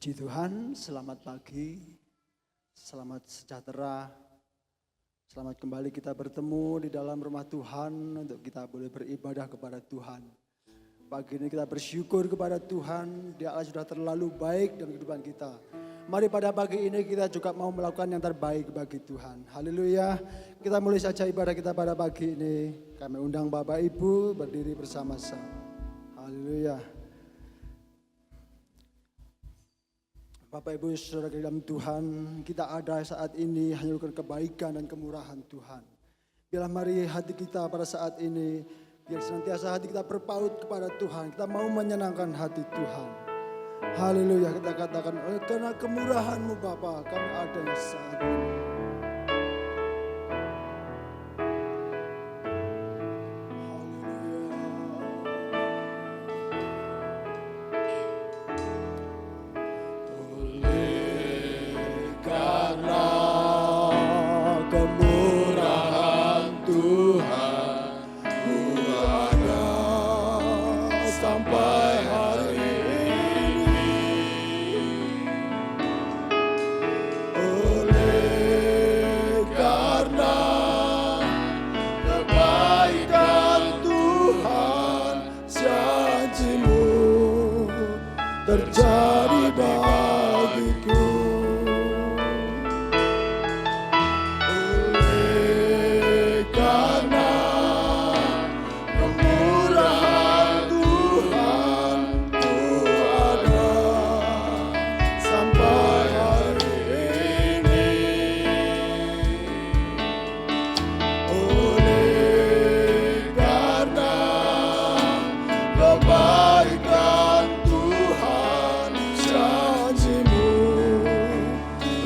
Puji Tuhan, selamat pagi, selamat sejahtera, selamat kembali kita bertemu di dalam rumah Tuhan untuk kita boleh beribadah kepada Tuhan. Pagi ini kita bersyukur kepada Tuhan, Dia Allah sudah terlalu baik dalam kehidupan kita. Mari pada pagi ini kita juga mau melakukan yang terbaik bagi Tuhan. Haleluya, kita mulai saja ibadah kita pada pagi ini. Kami undang Bapak Ibu berdiri bersama-sama. Haleluya. Bapak Ibu Saudara dalam Tuhan, kita ada saat ini hanya untuk kebaikan dan kemurahan Tuhan. Biarlah mari hati kita pada saat ini, biar senantiasa hati kita berpaut kepada Tuhan. Kita mau menyenangkan hati Tuhan. Haleluya, kita katakan, karena kemurahan-Mu Bapa, kami ada yang saat ini. Terjadi bagiku oleh karena kemurahan Tuhan, ku ada sampai hari ini. Oleh karena kebaikan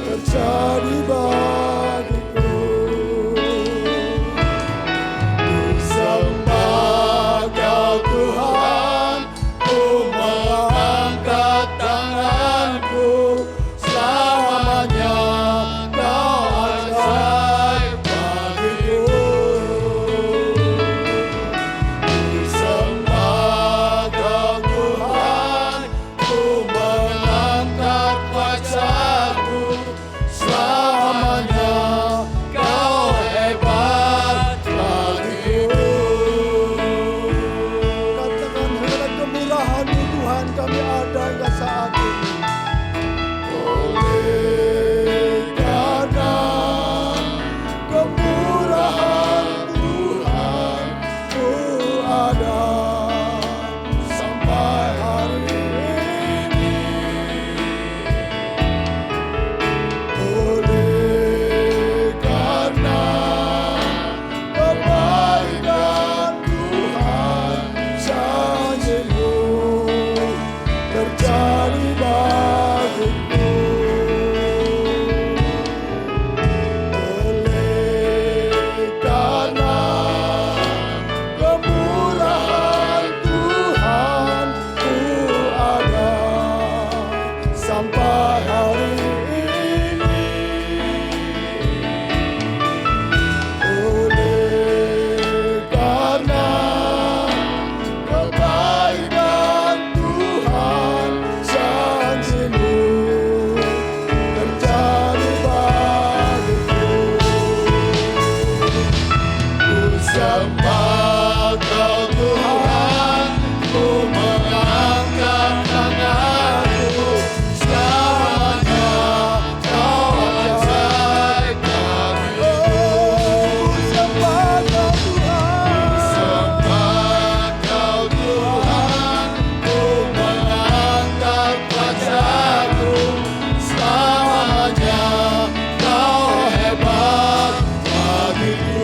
terjadi bagiku. Ku sembah Kau Tuhan, ku mengangkat tanganku, selamanya Kau ajaib bagiku. Ku sembah Kau Tuhan, ku mengangkat wajahku, selamanya Kau hebat bagiku. Katakan dengan kemurahan-Mu Tuhan, kami ada hingga saat ini. Oleh karena kemurahan Tuhan, ku ada sampai hari ini. Oleh karena kebaikan Tuhan, janji-Mu terjadi bagiku. Oleh karena kemurahan Tuhan, ku ada sampai hari ini. Oleh karena kebaikan Tuhan, janji-Mu terjadi bagiku. Ku sembah Kau Tuhan, ku mengangkat tanganku, selamanya Kau ajaib bagiku. Ku sembah Kau Tuhan, ku sembah Kau Tuhan, ku mengangkat wajahku, selamanya Kau hebat bagiku.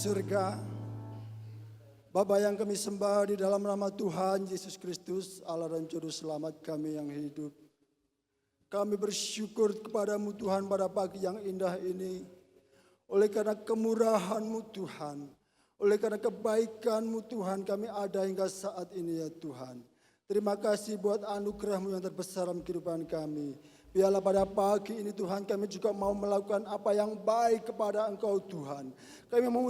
surga, Bapa yang kami sembah di dalam nama Tuhan Yesus Kristus, Allah dan Juru Selamat kami yang hidup. Kami bersyukur kepadamu Tuhan pada pagi yang indah ini. Oleh karena kemurahan-Mu Tuhan, oleh karena kebaikan-Mu Tuhan kami ada hingga saat ini ya Tuhan. Terima kasih buat anugerah-Mu yang terbesar dalam kehidupan kami. Biarlah pada pagi ini Tuhan kami juga mau melakukan apa yang baik kepada Engkau Tuhan. Kami mau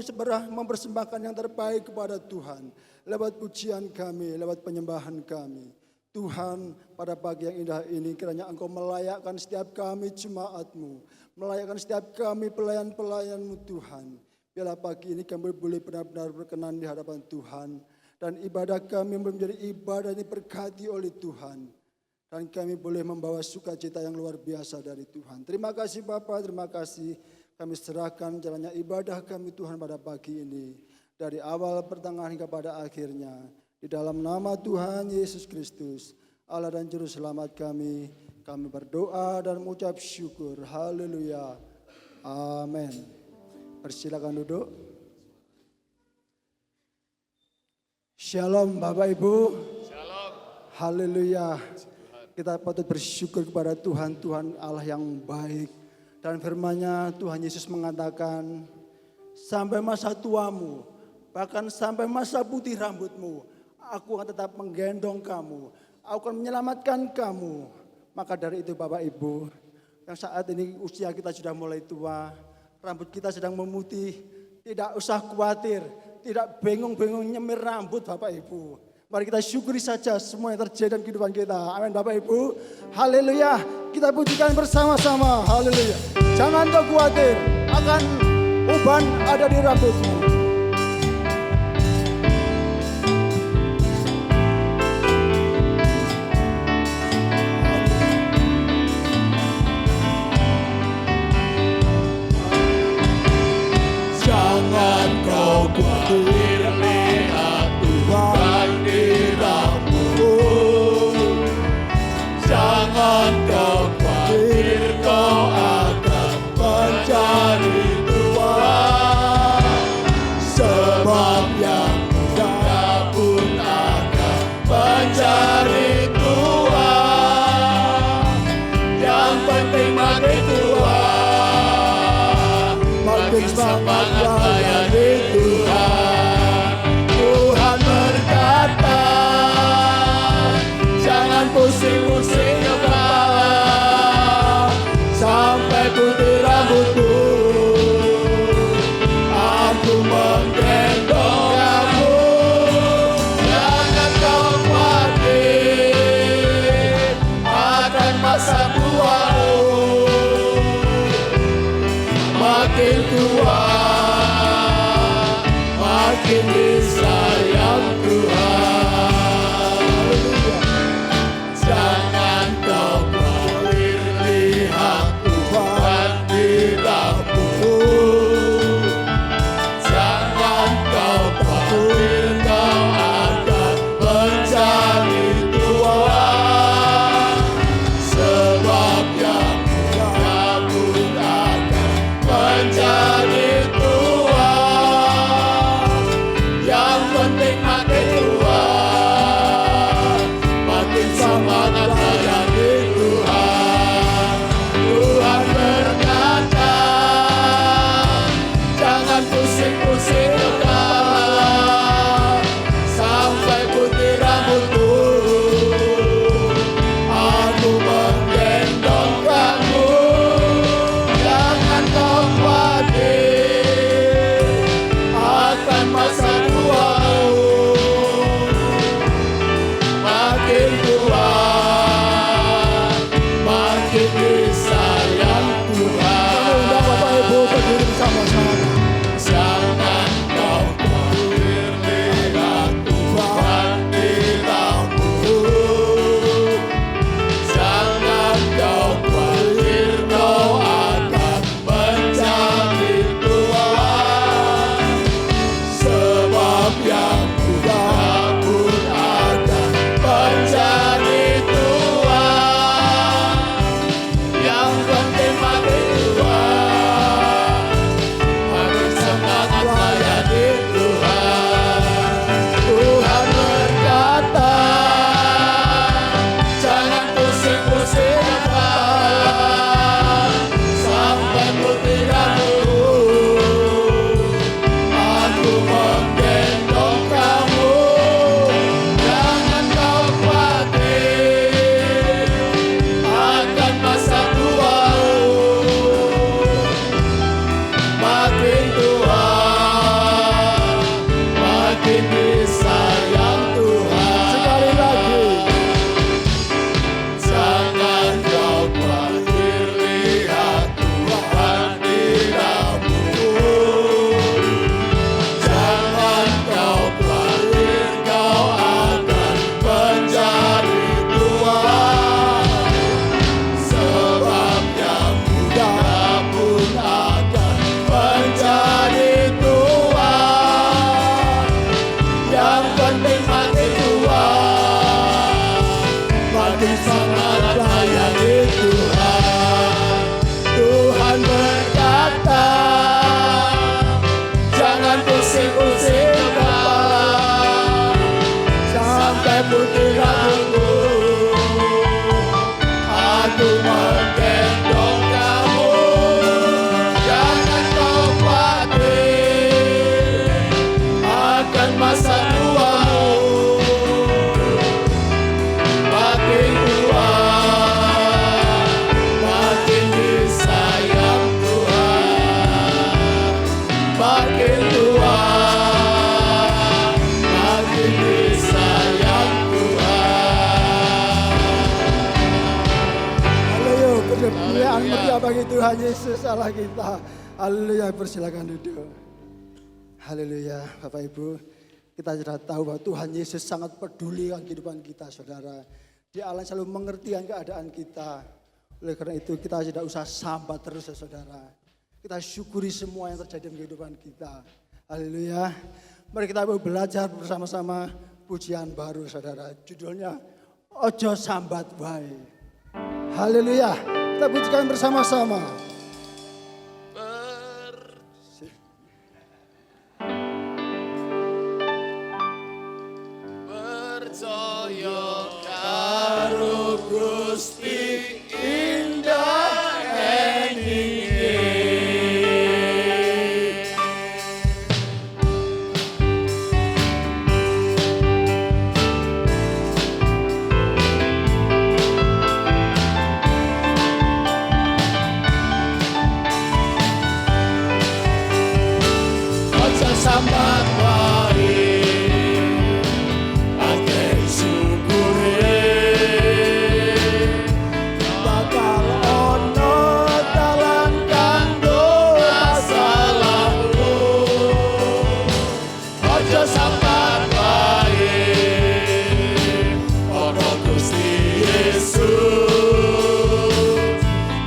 mempersembahkan yang terbaik kepada Tuhan. Lewat pujian kami, lewat penyembahan kami. Tuhan pada pagi yang indah ini kiranya Engkau melayakkan setiap kami jemaat-Mu. Melayakkan setiap kami pelayan-pelayan-Mu Tuhan. Biarlah pagi ini kami boleh benar-benar berkenan di hadapan Tuhan. Dan ibadah kami menjadi ibadah ini berkati oleh Tuhan. Dan kami boleh membawa sukacita yang luar biasa dari Tuhan. Terima kasih Bapa, terima kasih. Kami serahkan jalannya ibadah kami Tuhan pada pagi ini. Dari awal pertengahan hingga pada akhirnya. Di dalam nama Tuhan Yesus Kristus, Allah dan Juru Selamat kami berdoa dan mengucap syukur. Haleluya. Amin. Persilakan duduk. Shalom Bapak Ibu. Shalom. Haleluya. Kita patut bersyukur kepada Tuhan, Tuhan Allah yang baik. Dan firman-Nya Tuhan Yesus mengatakan, sampai masa tuamu, bahkan sampai masa putih rambutmu, aku akan tetap menggendong kamu, aku akan menyelamatkan kamu. Maka dari itu Bapak Ibu, yang saat ini usia kita sudah mulai tua, rambut kita sedang memutih, tidak usah khawatir, tidak bingung-bingung nyemir rambut Bapak Ibu. Mari kita syukuri saja semua yang terjadi dalam kehidupan kita. Amin Bapak Ibu. Haleluya. Kita pujikan bersama-sama. Haleluya. Jangan kau khawatir akan uban ada di rambutmu. Jangan kau khawatir, lihat Tuhan di rambutmu. Jangan kau khawatir, kau akan mencari Tuhan. Sebab yang muda pun akan mencari Tuhan. Yang penting makin Tuhan, makin semangat layani Tuhan. Tuhan berkata, jangan pusing-pusing kepala, sampai putih rambutmu. Aku menggendong kamu, jangan kau khawatir akan masa tuamu. Makin tua, makin disayang Tuhan. Jangan kau khawatir, lihat Tuhan di rambutmu. Jangan kau khawatir, kau akan mencari Tuhan. Sebab yang muda pun akan mencari Tuhan. Yang penting makin Tuhan, makin semangat layani Tuhan. Tuhan berkata, jangan pusing-pusing kepala, sampai putih rambutmu. Aku menggendong kamu, jangan kau khawatir akan masa tuamu. Makin tua, makin disayang Tuhan. Bapak Ibu berdiri bersama-sama. Jangan kau khawatir, lihat Tuhan di rambutmu. Jangan kau khawatir, kau akan mencari Tuhan. menggendong kamu, jangan kau khawatir akan masa tuamu. Makin tua, makin disayang Tuhan. Sekali lagi. Jangan kau khawatir, lihat Tuhan di dalammu. Jangan kau khawatir, kau akan menjadi tua. Sebab yang muda pun akan menjadi tua. Yang penting makin tua, makin semangat layani Tuhan. Tuhan berkata, jangan pusing-pusing kepala sampai putih rambutmu. Aku menggendong kamu, jangan kau khawatir akan masa tuamu. Makin tua, makin disayang Tuhan. Makin tua, makin disayang Tuhan. Haleluya, kemuliaan meriah bagi Tuhan Yesus Allah kita. Haleluya, persilakan duduk. Haleluya, Bapak Ibu. Kita sudah tahu bahwa Tuhan Yesus sangat peduli dengan kehidupan kita, saudara. Dia Allah selalu mengerti dengan keadaan kita. Oleh karena itu kita tidak usah sambat terus, ya, saudara. Kita syukuri semua yang terjadi dalam kehidupan kita. Haleluya. Mari kita belajar bersama-sama pujian baru, saudara. Judulnya Ojo Sambat Wae. Haleluya. Kita pujikan bersama-sama. Percaya karo Gusti indah endinge. Aja sambat wae, akeh syukure. Bakal ono dalan kanggo masalahmu. Aja sambat wae, ono Gusti Yesus.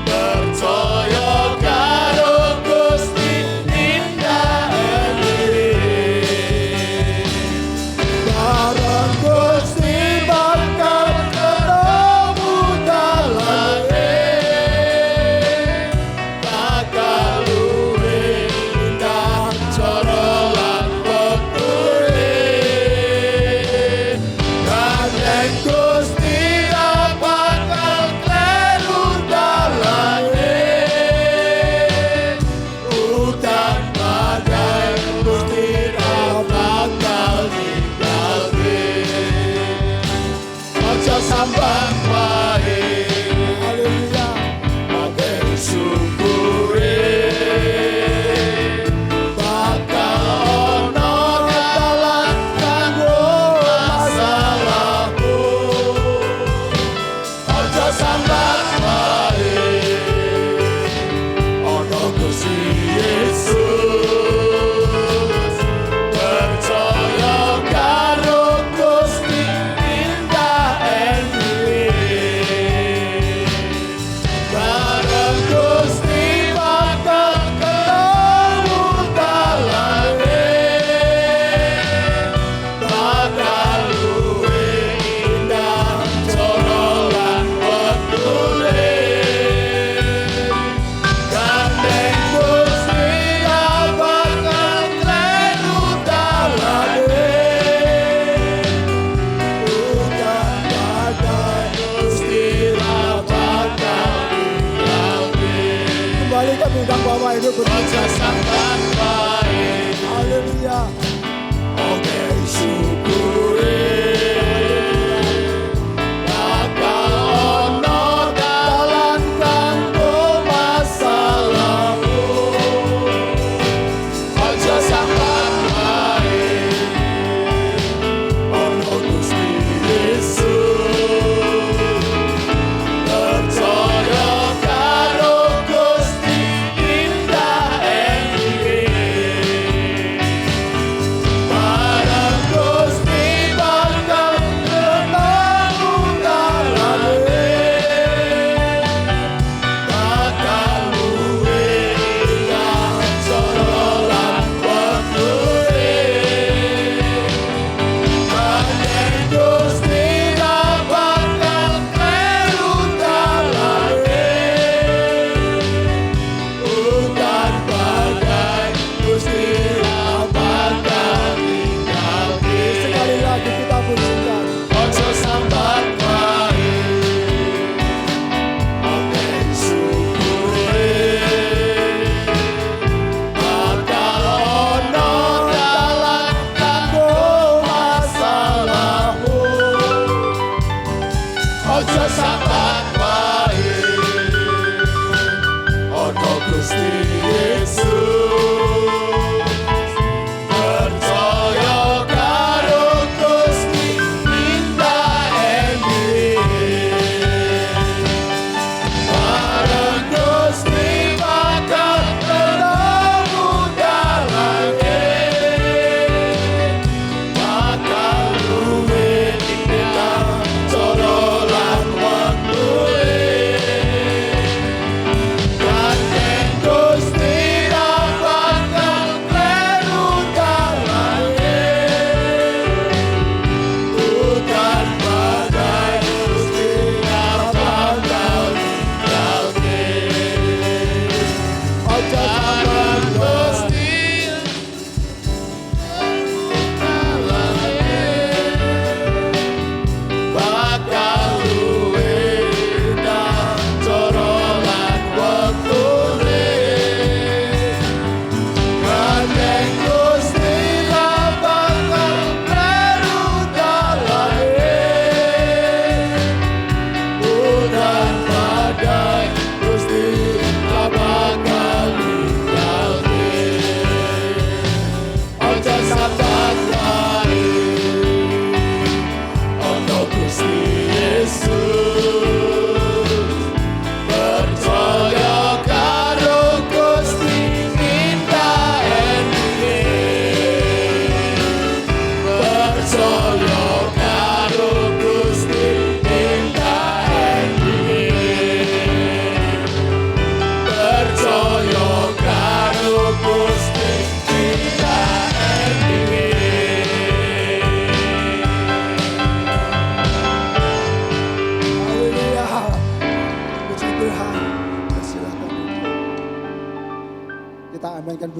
Percaya karo Gusti indah endinge.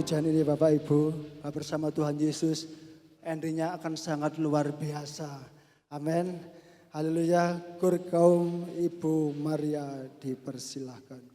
pujian ini Bapak Ibu bersama Tuhan Yesus, endingnya akan sangat luar biasa. Amin. Haleluya. Kur kaum Ibu Maria dipersilahkan.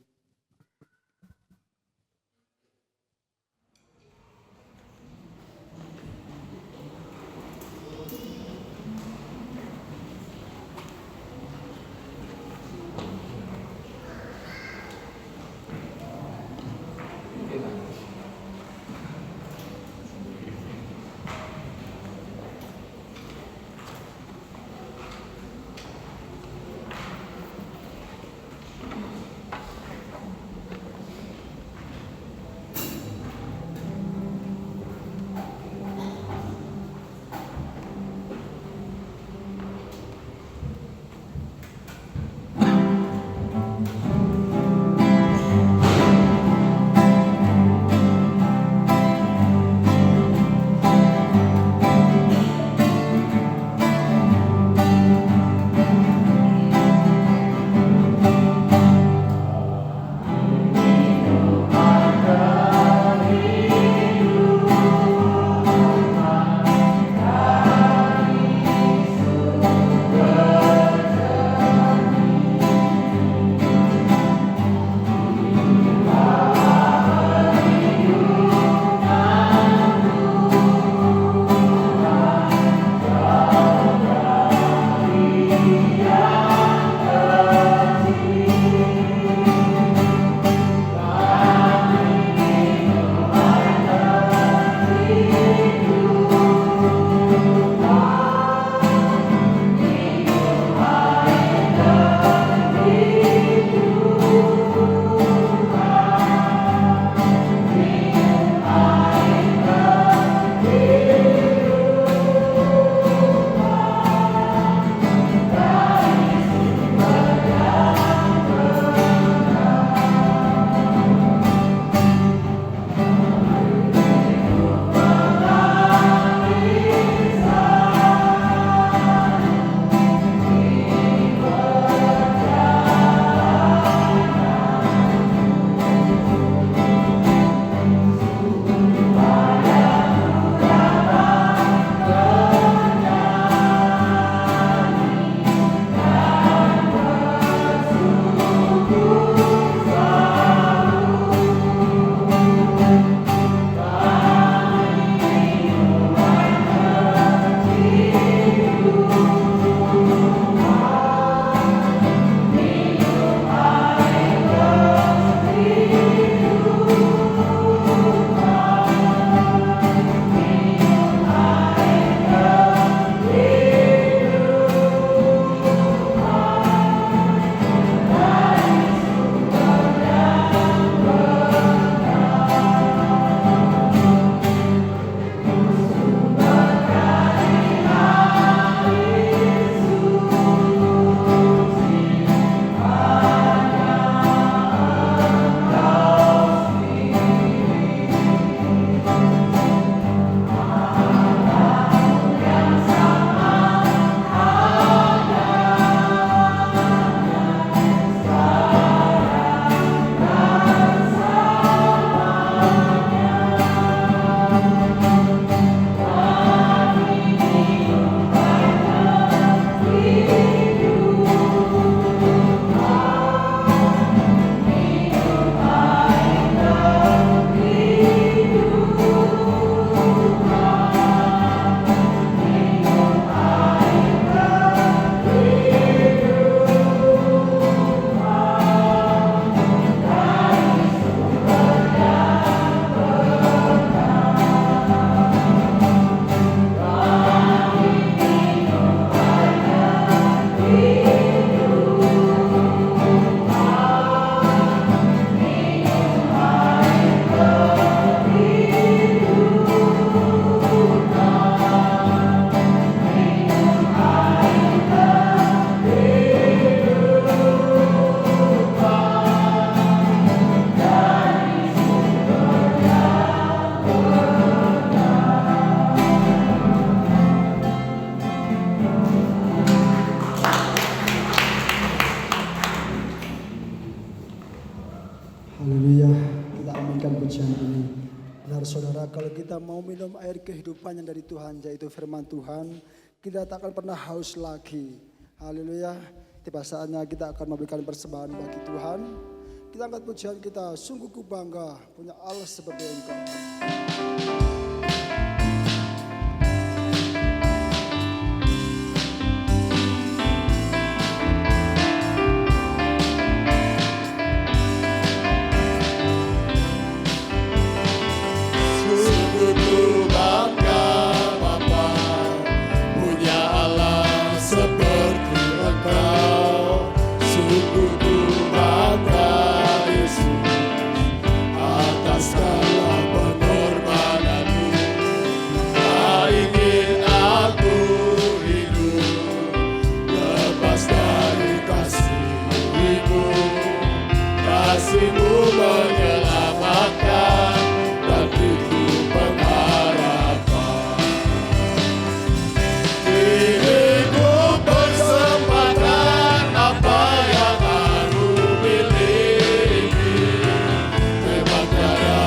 kehidupan yang dari Tuhan, yaitu firman Tuhan, kita tak akan pernah haus lagi. Haleluya. Tiba saatnya kita akan memberikan persembahan bagi Tuhan. Kita angkat pujian kita, sungguh ku bangga punya Allah seperti Engkau. Sungguh ku bangga Bapa punya Allah seperti Engkau. Sungguh ku bangga Yesus atas segala pengorbananmu. Tak ingin aku hidup lepas dari kasih-Mu. Kasih-Mu menyelamatkan dan itu pengharapan. Diriku persembahkan apa yang aku miliki. Memang tiada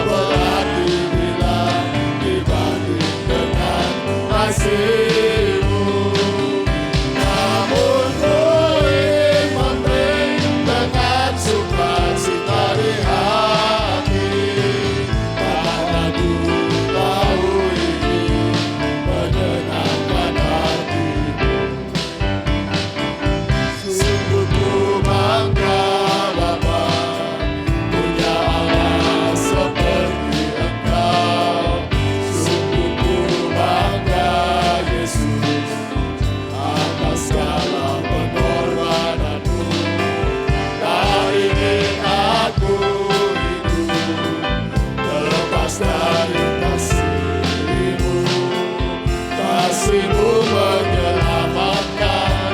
berarti bila dibanding dengan kasih-Mu. Namun ku ingin memberi dengan sukacita di hati. Padaku tahu ini menyenangkan hatimu. Sungguh ku bangga Bapa punya Allah seperti Engkau. Sungguh ku bangga Yesus atas segala pengorbananmu. Tak ingin aku hidup lepas dari kasih-Mu. Kasih-Mu menyelamatkan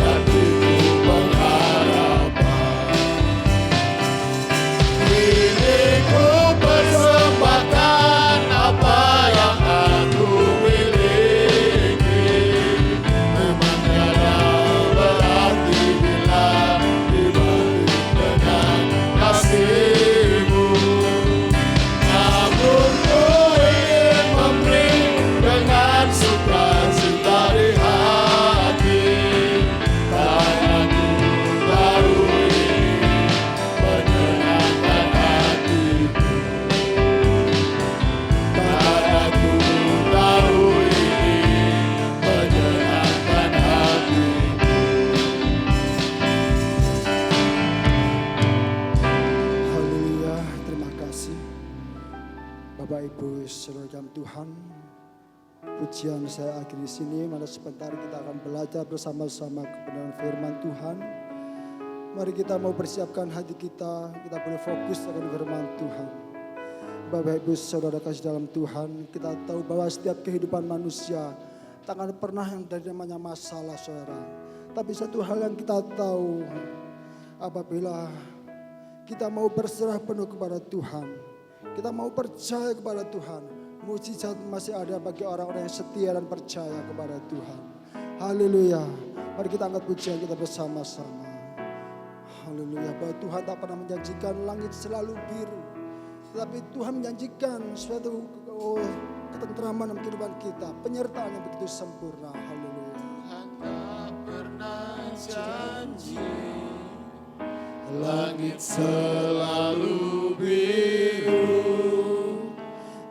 dan itu pengharapan. Diriku persembahkan apa yang aku miliki. Memang tiada berarti bila dibanding dengan kasih-Mu. Namun ku ingin memberi dengan sukacita di hati. Padaku tahu ini menyenangkan hatimu. Padaku tahu ini menyenangkan hatimu. Haleluya, terima kasih. Bapak Ibu saudara Tuhan, pujian saya akhiri di sini. Mari sebentar kita akan belajar bersama-sama kebenaran firman Tuhan. Mari kita mau persiapkan hati kita boleh fokus akan firman Tuhan. Bapak Ibu saudara kasih dalam Tuhan, kita tahu bahwa setiap kehidupan manusia tak akan pernah yang dari namanya masalah saudara. Tapi satu hal yang kita tahu, apabila kita mau berserah penuh kepada Tuhan, kita mau percaya kepada Tuhan, mukjizat masih ada bagi orang-orang yang setia dan percaya kepada Tuhan. Haleluya. Mari kita angkat pujian kita bersama-sama. Haleluya. Bahwa Tuhan tak pernah menjanjikan langit selalu biru, tetapi Tuhan menjanjikan suatu ketentraman dalam kehidupan kita, penyertaan yang begitu sempurna. Haleluya. Tuhan tak pernah janji langit selalu biru,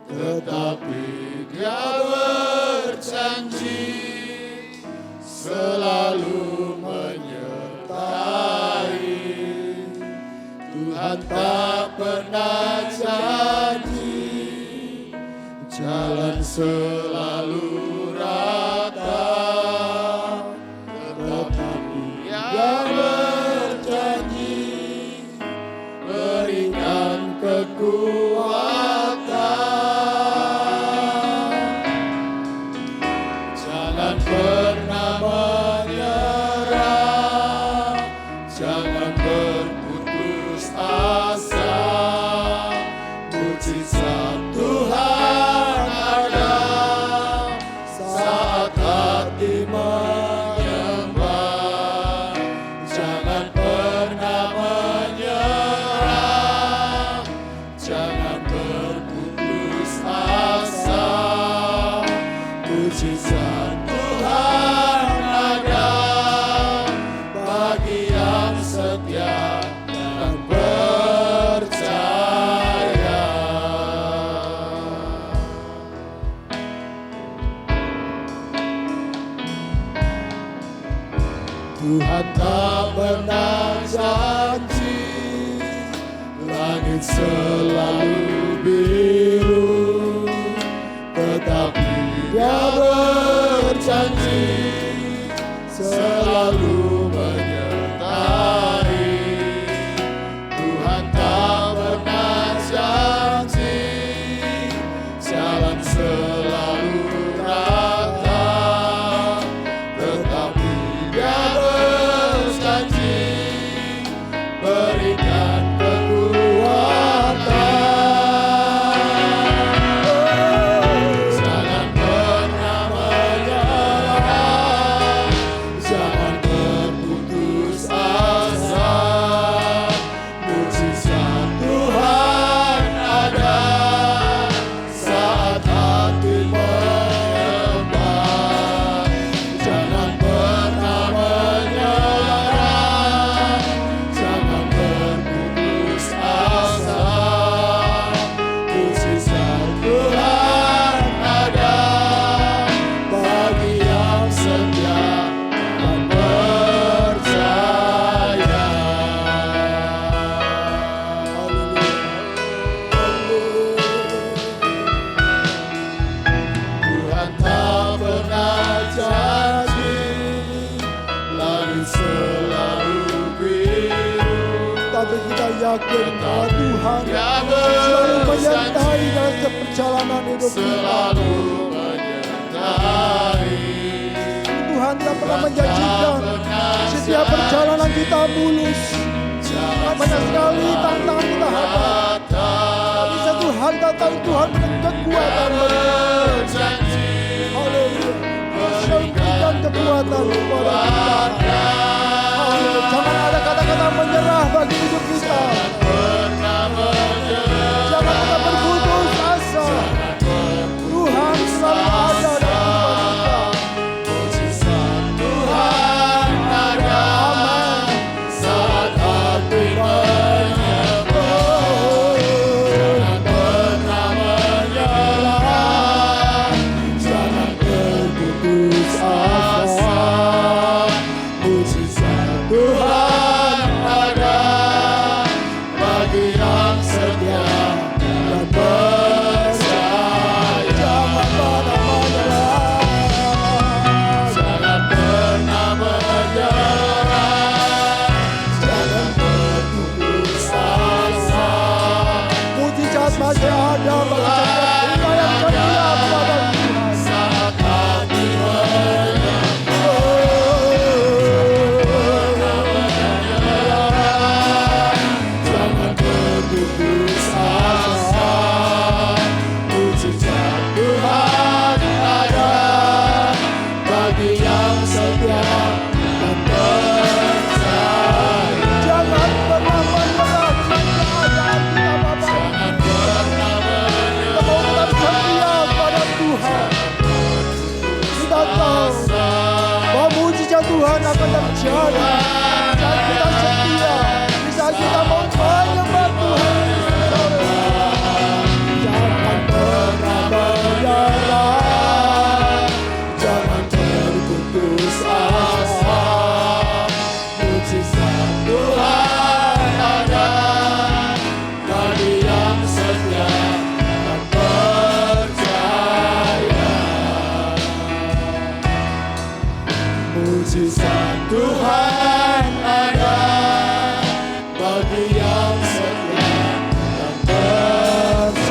tetapi Dia berjanji selalu menyertai. Tuhan tak pernah janji jalan selalu rata, tetapi Dia berjanji berikan kekuatan. Jangan pernah menyerah, jangan berputus asa. Mukjizat Tuhan ada saat hati menyembah. Jangan pernah menyerah, jangan berputus asa. Mujizat Tuhan ada bagi yang setia dan percaya. Tuhan tak pernah janji langit selalu biru, tetapi Dia berjanji selalu menyertai. Tuhan tak pernah janji jalan selalu rata, tetapi Dia berjanji berikan kekuatan. Jangan pernah menyerah, jangan berputus asa. Mujizat Tuhan ada saat hati menyembah. Jangan pernah menyerah, jangan berputus asa. Mujizat Tuhan ada bagi yang setia dan percaya. Tuhan tak pernah janji langit selalu biru, Tapi kita yakin bahwa Tuhan Dia selalu menyertai berjanji dalam perjalanan hidup kita. selalu menyertai. Tuhan tidak pernah menjanjikan setiap perjalanan kita mulus. Banyak sekali tantangan kita hadapi. Tapi satu hal kita tahu, Tuhan berikan kekuatan bagi kita. Berjanji Haleluya. Selalu berikan kekuatan kepada kita. Haleluya. Jangan ada kata-kata menyerah bagi hidup kita. pernah menyerah. Jangan kita berputus asa. Tuhan selalu ada dalam kehidupan kita. Mujizat Tuhan ada saat hati menyembah. Jangan pernah menyerah, jangan berputus asa. Mujizat Tuhan ada bagi yang setia dan percaya. Jangan pernah menyerah. Jangan pernah menyerah, jangan berputus asa. Mujizat masih ada bagi setiap kita yang setia kepada Tuhan. Saat hati jangan berputus asa. Mujizat Tuhan ada bagi yang setia dan percaya. Jangan pernah menyerah dengan keadaan kita, Bapak. Jangan pernah Kita mau tetap setia kepada Tuhan. Kita tahu bahwa mujizat Tuhan akan terjadi saat kita setia, di saat kita mau menyembah Tuhan. Jangan pernah menyerah, jangan berputus asa. Mujizat Tuhan ada bagi yang setia dan percaya. Mujizat Tuhan ada bagi yang setia dan percaya.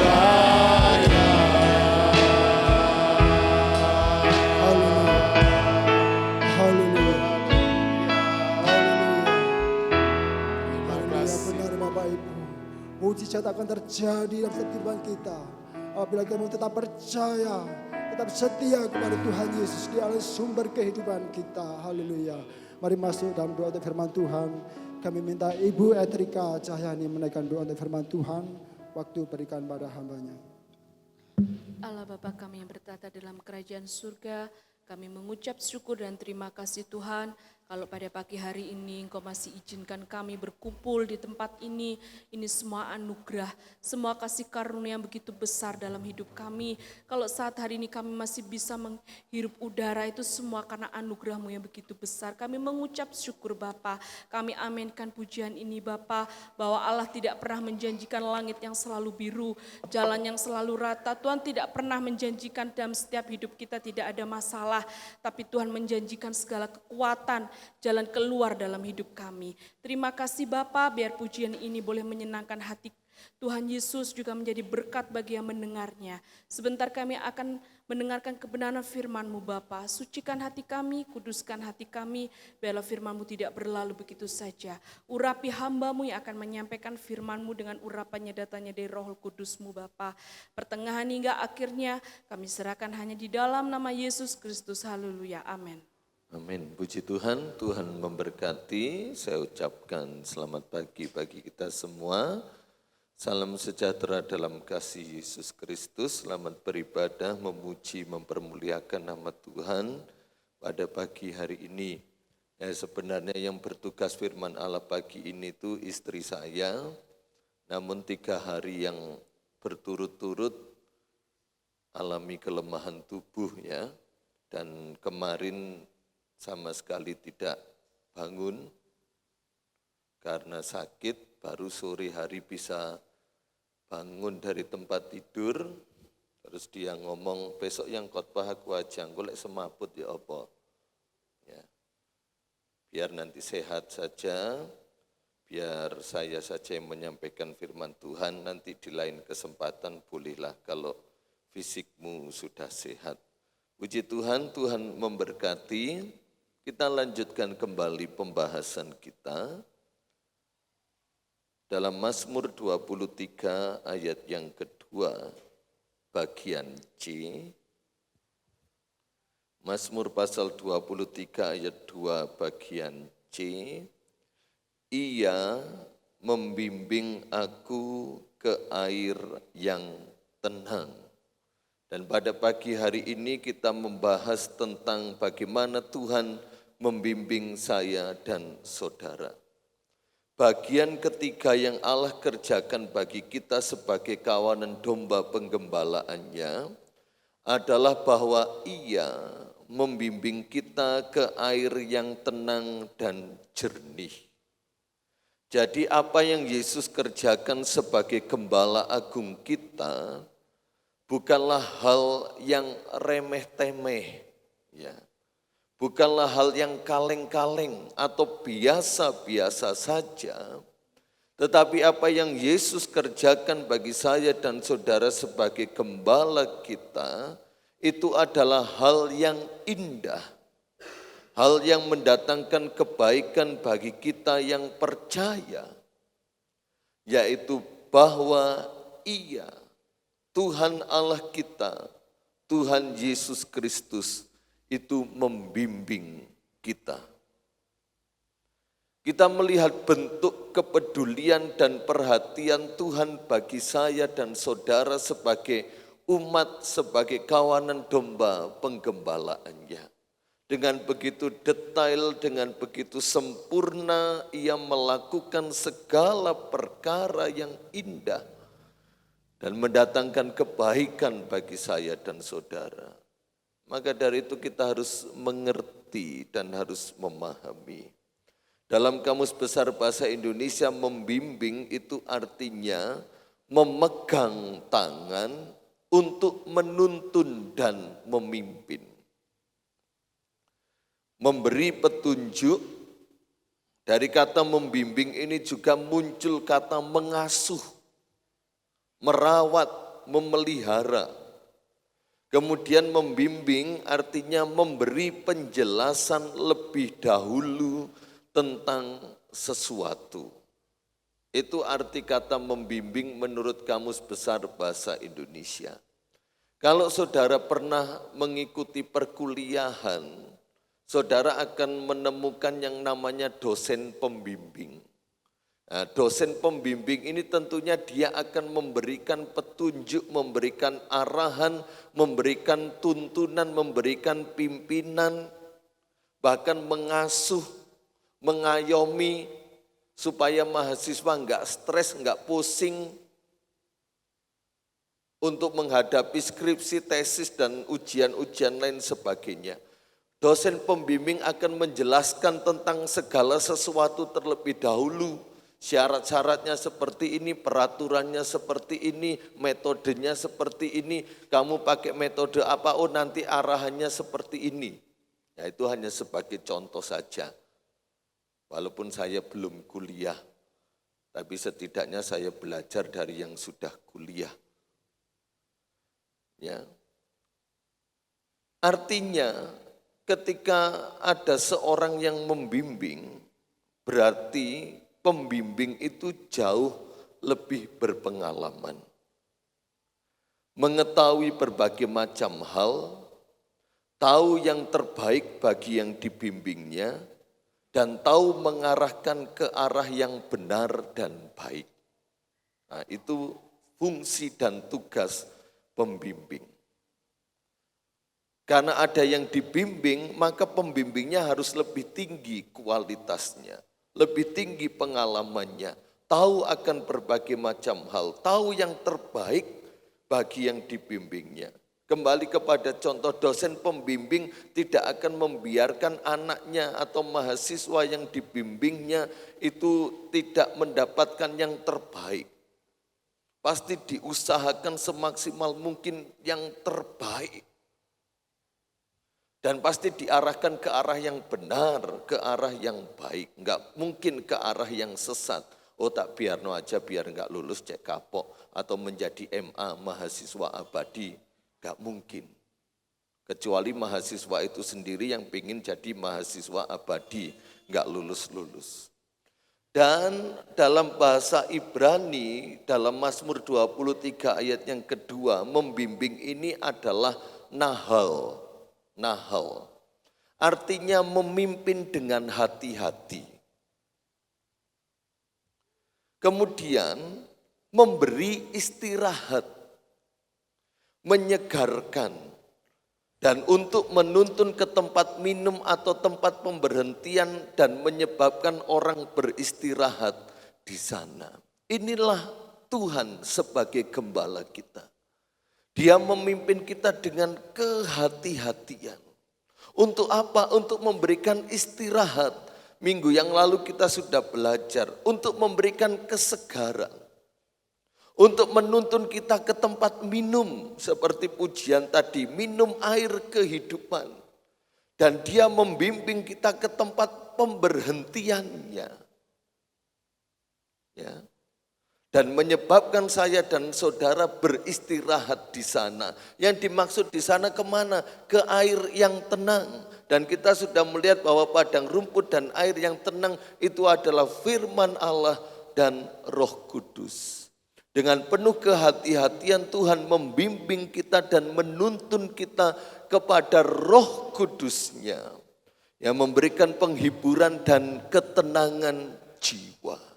Haleluya. Haleluya. Haleluya. Terima Haleluya, kasih. benar Bapak Ibu. Mujizat akan terjadi dalam setiap kehidupan kita. Apabila kita mau tetap percaya, tetap setia kepada Tuhan Yesus. Dia adalah sumber kehidupan kita. Haleluya. Mari masuk dalam doa untuk firman Tuhan. Kami minta Ibu Etrika Cahyani menaikkan doa untuk firman Tuhan. Waktu berikan pada hambanya. Allah Bapa kami yang bertata dalam kerajaan surga, kami mengucap syukur dan terima kasih Tuhan, kalau pada pagi hari ini Engkau masih izinkan kami berkumpul di tempat ini semua anugerah, semua kasih karunia yang begitu besar dalam hidup kami. Kalau saat hari ini kami masih bisa menghirup udara, itu semua karena anugerah-Mu yang begitu besar. Kami mengucap syukur Bapa, kami aminkan pujian ini Bapa, bahwa Allah tidak pernah menjanjikan langit yang selalu biru, jalan yang selalu rata. Tuhan tidak pernah menjanjikan dalam setiap hidup kita tidak ada masalah, tapi Tuhan menjanjikan segala kekuatan, jalan keluar dalam hidup kami. Terima kasih Bapa, biar pujian ini boleh menyenangkan hati Tuhan Yesus, juga menjadi berkat bagi yang mendengarnya. Sebentar kami akan mendengarkan kebenaran firman-Mu Bapa. Sucikan hati kami, kuduskan hati kami, biarlah firman-Mu tidak berlalu begitu saja. Urapi hamba-Mu yang akan menyampaikan firman-Mu dengan urapannya datanya dari Roh Kudus-Mu Bapa. Pertengahan hingga akhirnya kami serahkan hanya di dalam nama Yesus Kristus. Haleluya, amin. Amin. Puji Tuhan, Tuhan memberkati. Saya ucapkan selamat pagi bagi kita semua. Salam sejahtera dalam kasih Yesus Kristus. Selamat beribadah, memuji, mempermuliakan nama Tuhan pada pagi hari ini. Ya, sebenarnya yang bertugas firman Allah pagi ini itu istri saya. Namun 3 hari yang berturut-turut alami kelemahan tubuh ya. Dan kemarin sama sekali tidak bangun karena sakit, baru sore hari bisa bangun dari tempat tidur, terus dia ngomong, besok yang khotbah aku aja, golek semaput ya apa. Ya. Biar nanti sehat saja, biar saya saja yang menyampaikan firman Tuhan, nanti di lain kesempatan bolehlah kalau fisikmu sudah sehat. Puji Tuhan, Tuhan memberkati. Kita lanjutkan kembali pembahasan kita dalam Mazmur 23 ayat yang kedua, bagian C. Mazmur pasal 23 ayat 2 bagian C. Ia membimbing aku ke air yang tenang. Dan pada pagi hari ini kita membahas tentang bagaimana Tuhan membimbing saya dan saudara. Bagian ketiga yang Allah kerjakan bagi kita sebagai kawanan domba penggembalaannya adalah bahwa Ia membimbing kita ke air yang tenang dan jernih. Jadi apa yang Yesus kerjakan sebagai gembala agung kita bukanlah hal yang remeh-temeh, ya. Bukanlah hal yang kaleng-kaleng atau biasa-biasa saja, tetapi apa yang Yesus kerjakan bagi saya dan saudara sebagai gembala kita, itu adalah hal yang indah, hal yang mendatangkan kebaikan bagi kita yang percaya, yaitu bahwa Ia, Tuhan Allah kita, Tuhan Yesus Kristus, itu membimbing kita. Kita melihat bentuk kepedulian dan perhatian Tuhan bagi saya dan saudara sebagai umat, sebagai kawanan domba penggembalaannya. Dengan begitu detail, dengan begitu sempurna, Ia melakukan segala perkara yang indah dan mendatangkan kebaikan bagi saya dan saudara. Maka dari itu kita harus mengerti dan harus memahami. Dalam Kamus Besar Bahasa Indonesia, membimbing itu artinya memegang tangan untuk menuntun dan memimpin. Memberi petunjuk, dari kata membimbing ini juga muncul kata mengasuh, merawat, memelihara. Kemudian membimbing artinya memberi penjelasan lebih dahulu tentang sesuatu. Itu arti kata membimbing menurut Kamus Besar Bahasa Indonesia. Kalau saudara pernah mengikuti perkuliahan, saudara akan menemukan yang namanya dosen pembimbing. Nah, dosen pembimbing ini tentunya dia akan memberikan petunjuk, memberikan arahan, memberikan tuntunan, memberikan pimpinan, bahkan mengasuh, mengayomi supaya mahasiswa enggak stres, enggak pusing untuk menghadapi skripsi, tesis, dan ujian-ujian lain sebagainya. Dosen pembimbing akan menjelaskan tentang segala sesuatu terlebih dahulu. Syarat-syaratnya seperti ini, peraturannya seperti ini, metodenya seperti ini. Kamu pakai metode apa? Oh nanti arahannya seperti ini. Ya itu hanya sebagai contoh saja. Walaupun saya belum kuliah, tapi setidaknya saya belajar dari yang sudah kuliah. Ya. Artinya ketika ada seorang yang membimbing, berarti pembimbing itu jauh lebih berpengalaman. Mengetahui berbagai macam hal, tahu yang terbaik bagi yang dibimbingnya, dan tahu mengarahkan ke arah yang benar dan baik. Nah, itu fungsi dan tugas pembimbing. Karena ada yang dibimbing, maka pembimbingnya harus lebih tinggi kualitasnya, lebih tinggi pengalamannya, tahu akan berbagai macam hal, tahu yang terbaik bagi yang dibimbingnya. Kembali kepada contoh dosen pembimbing tidak akan membiarkan anaknya atau mahasiswa yang dibimbingnya itu tidak mendapatkan yang terbaik. Pasti diusahakan semaksimal mungkin yang terbaik. Dan pasti diarahkan ke arah yang benar, ke arah yang baik. Enggak mungkin ke arah yang sesat. Oh tak biarno aja biar enggak lulus cek kapok. Atau menjadi MA mahasiswa abadi. Enggak mungkin. Kecuali mahasiswa itu sendiri yang ingin jadi mahasiswa abadi. Enggak lulus-lulus. Dan dalam bahasa Ibrani, dalam Mazmur 23 ayat yang kedua, membimbing ini adalah nahal. Nahal, artinya memimpin dengan hati-hati. Kemudian memberi istirahat, menyegarkan, dan untuk menuntun ke tempat minum atau tempat pemberhentian dan menyebabkan orang beristirahat di sana. Inilah Tuhan sebagai gembala kita. Dia memimpin kita dengan kehati-hatian. Untuk apa? Untuk memberikan istirahat. Minggu yang lalu kita sudah belajar. Untuk memberikan kesegaran. Untuk menuntun kita ke tempat minum. Seperti pujian tadi, minum air kehidupan. Dan dia membimbing kita ke tempat pemberhentiannya. Ya. Dan menyebabkan saya dan saudara beristirahat di sana. Yang dimaksud di sana kemana? Ke air yang tenang. Dan kita sudah melihat bahwa padang rumput dan air yang tenang itu adalah firman Allah dan Roh Kudus. Dengan penuh kehati-hatian Tuhan membimbing kita dan menuntun kita kepada Roh Kudus-Nya. Yang memberikan penghiburan dan ketenangan jiwa.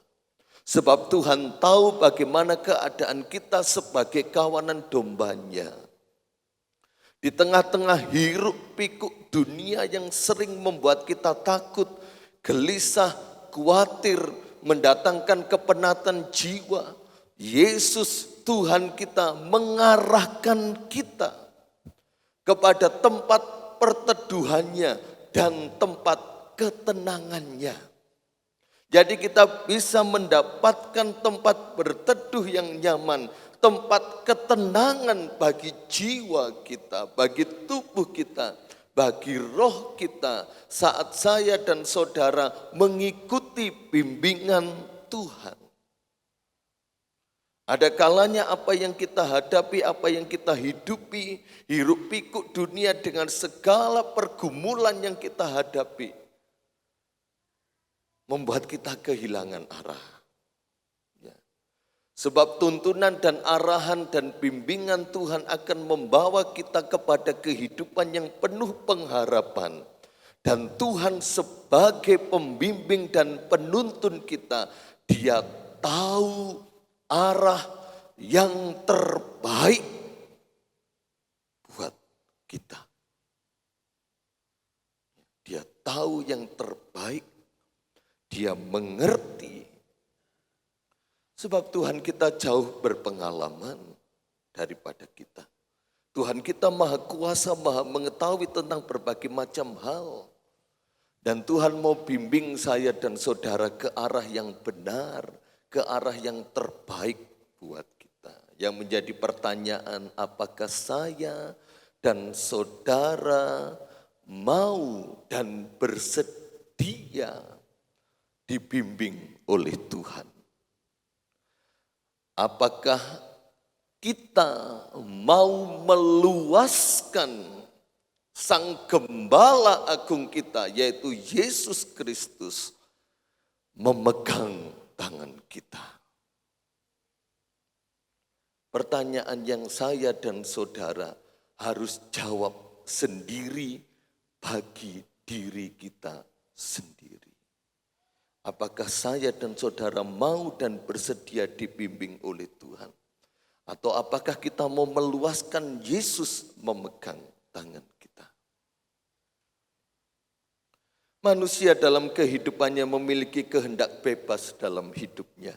Sebab Tuhan tahu bagaimana keadaan kita sebagai kawanan dombanya. Di tengah-tengah hiruk pikuk dunia yang sering membuat kita takut, gelisah, khawatir, mendatangkan kepenatan jiwa. Yesus Tuhan kita mengarahkan kita kepada tempat perteduhannya dan tempat ketenangannya. Jadi kita bisa mendapatkan tempat berteduh yang nyaman, tempat ketenangan bagi jiwa kita, bagi tubuh kita, bagi roh kita saat saya dan saudara mengikuti bimbingan Tuhan. Ada kalanya apa yang kita hadapi, apa yang kita hidupi, hiruk pikuk dunia dengan segala pergumulan yang kita hadapi. Membuat kita kehilangan arah. Ya. Sebab tuntunan dan arahan dan bimbingan Tuhan akan membawa kita kepada kehidupan yang penuh pengharapan. Dan Tuhan sebagai pembimbing dan penuntun kita Dia tahu arah yang terbaik buat kita. Dia tahu yang terbaik, dia mengerti. Sebab Tuhan kita jauh berpengalaman daripada kita. Tuhan kita maha kuasa, maha mengetahui tentang berbagai macam hal. Dan Tuhan mau bimbing saya dan saudara ke arah yang benar, ke arah yang terbaik buat kita. Yang menjadi pertanyaan, apakah saya dan saudara mau dan bersedia dibimbing oleh Tuhan? Apakah kita mau meluaskan Sang Gembala Agung kita, yaitu Yesus Kristus, memegang tangan kita? Pertanyaan yang saya dan saudara harus jawab sendiri bagi diri kita sendiri. Apakah saya dan saudara mau dan bersedia dibimbing oleh Tuhan? Atau apakah kita mau meluaskan Yesus memegang tangan kita? Manusia dalam kehidupannya memiliki kehendak bebas dalam hidupnya.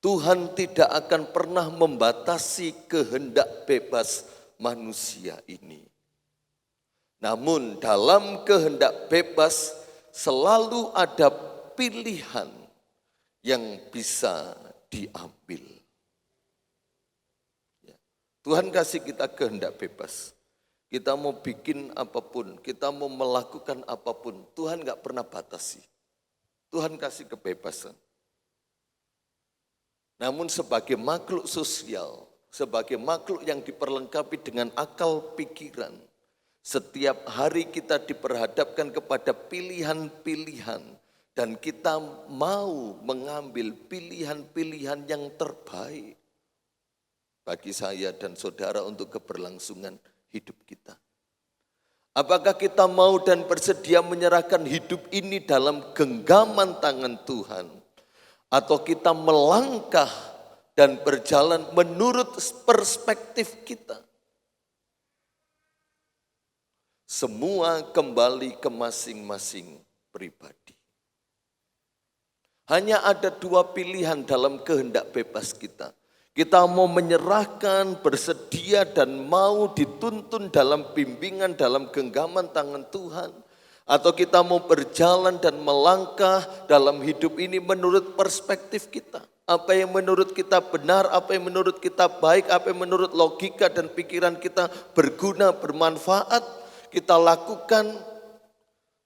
Tuhan tidak akan pernah membatasi kehendak bebas manusia ini. Namun dalam kehendak bebas selalu ada pilihan yang bisa diambil. Tuhan kasih kita kehendak bebas. Kita mau bikin apapun, kita mau melakukan apapun, Tuhan gak pernah batasi. Tuhan kasih kebebasan. Namun sebagai makhluk sosial, sebagai makhluk yang diperlengkapi dengan akal pikiran, setiap hari kita diperhadapkan kepada pilihan-pilihan dan kita mau mengambil pilihan-pilihan yang terbaik bagi saya dan saudara untuk keberlangsungan hidup kita. Apakah kita mau dan bersedia menyerahkan hidup ini dalam genggaman tangan Tuhan? Atau kita melangkah dan berjalan menurut perspektif kita? Semua kembali ke masing-masing pribadi. Hanya ada dua pilihan dalam kehendak bebas kita. Kita mau menyerahkan, bersedia dan mau dituntun dalam bimbingan, dalam genggaman tangan Tuhan. Atau kita mau berjalan dan melangkah dalam hidup ini menurut perspektif kita. Apa yang menurut kita benar, apa yang menurut kita baik, apa yang menurut logika dan pikiran kita berguna, bermanfaat. Kita lakukan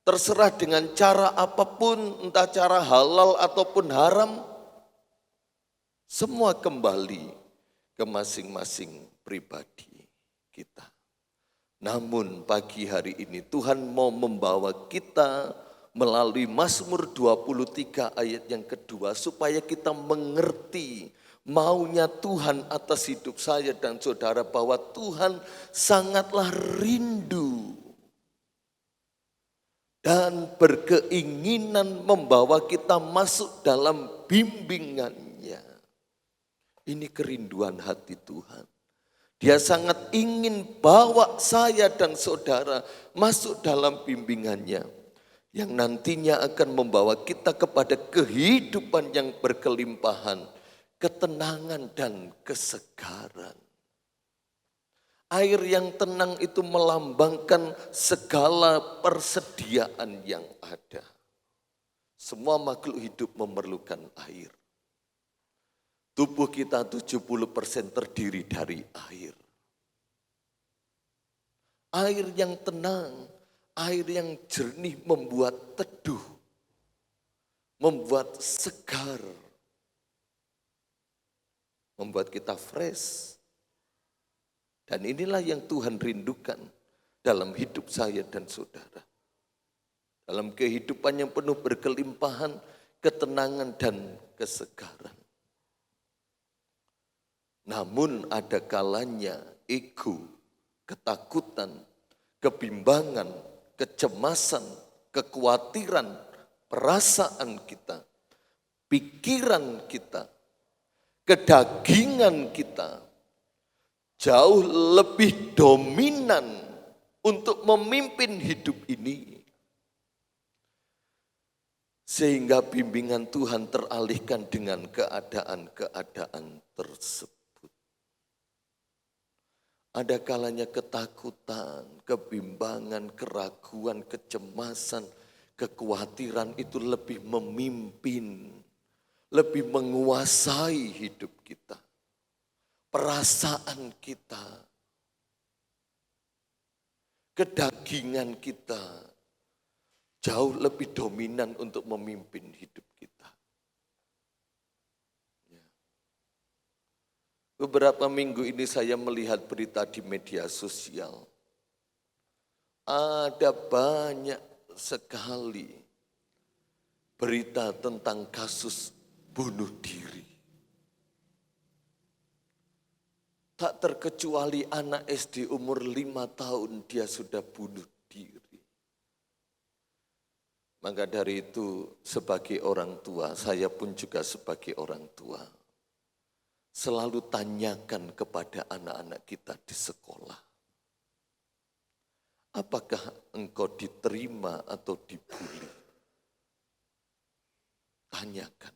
terserah dengan cara apapun, entah cara halal ataupun haram. Semua kembali ke masing-masing pribadi kita. Namun pagi hari ini Tuhan mau membawa kita melalui Mazmur 23 ayat yang kedua supaya kita mengerti maunya Tuhan atas hidup saya dan saudara, bahwa Tuhan sangatlah rindu dan berkeinginan membawa kita masuk dalam bimbingannya. Ini kerinduan hati Tuhan. Dia sangat ingin bawa saya dan saudara masuk dalam bimbingannya, yang nantinya akan membawa kita kepada kehidupan yang berkelimpahan, ketenangan dan kesegaran. Air yang tenang itu melambangkan segala persediaan yang ada. Semua makhluk hidup memerlukan air. Tubuh kita 70% terdiri dari air. Air yang tenang, air yang jernih membuat teduh, membuat segar, membuat kita fresh. Dan inilah yang Tuhan rindukan dalam hidup saya dan saudara. Dalam kehidupan yang penuh berkelimpahan, ketenangan dan kesegaran. Namun ada kalanya ego, ketakutan, kebimbangan, kecemasan, kekhawatiran, perasaan kita pikiran kita, kedagingan kita jauh lebih dominan untuk memimpin hidup ini. Sehingga bimbingan Tuhan teralihkan dengan keadaan-keadaan tersebut. Ada kalanya ketakutan, kebimbangan, keraguan, kecemasan, kekhawatiran itu lebih memimpin, lebih menguasai hidup kita, perasaan kita, kedagingan kita jauh lebih dominan untuk memimpin hidup kita. Ya. Beberapa minggu ini saya melihat berita di media sosial. Ada banyak sekali berita tentang kasus bunuh diri. Tak terkecuali anak SD umur 5 tahun dia sudah bunuh diri. Maka dari itu sebagai orang tua, saya pun juga sebagai orang tua, selalu tanyakan kepada anak-anak kita di sekolah. Apakah engkau diterima atau dibully? Tanyakan.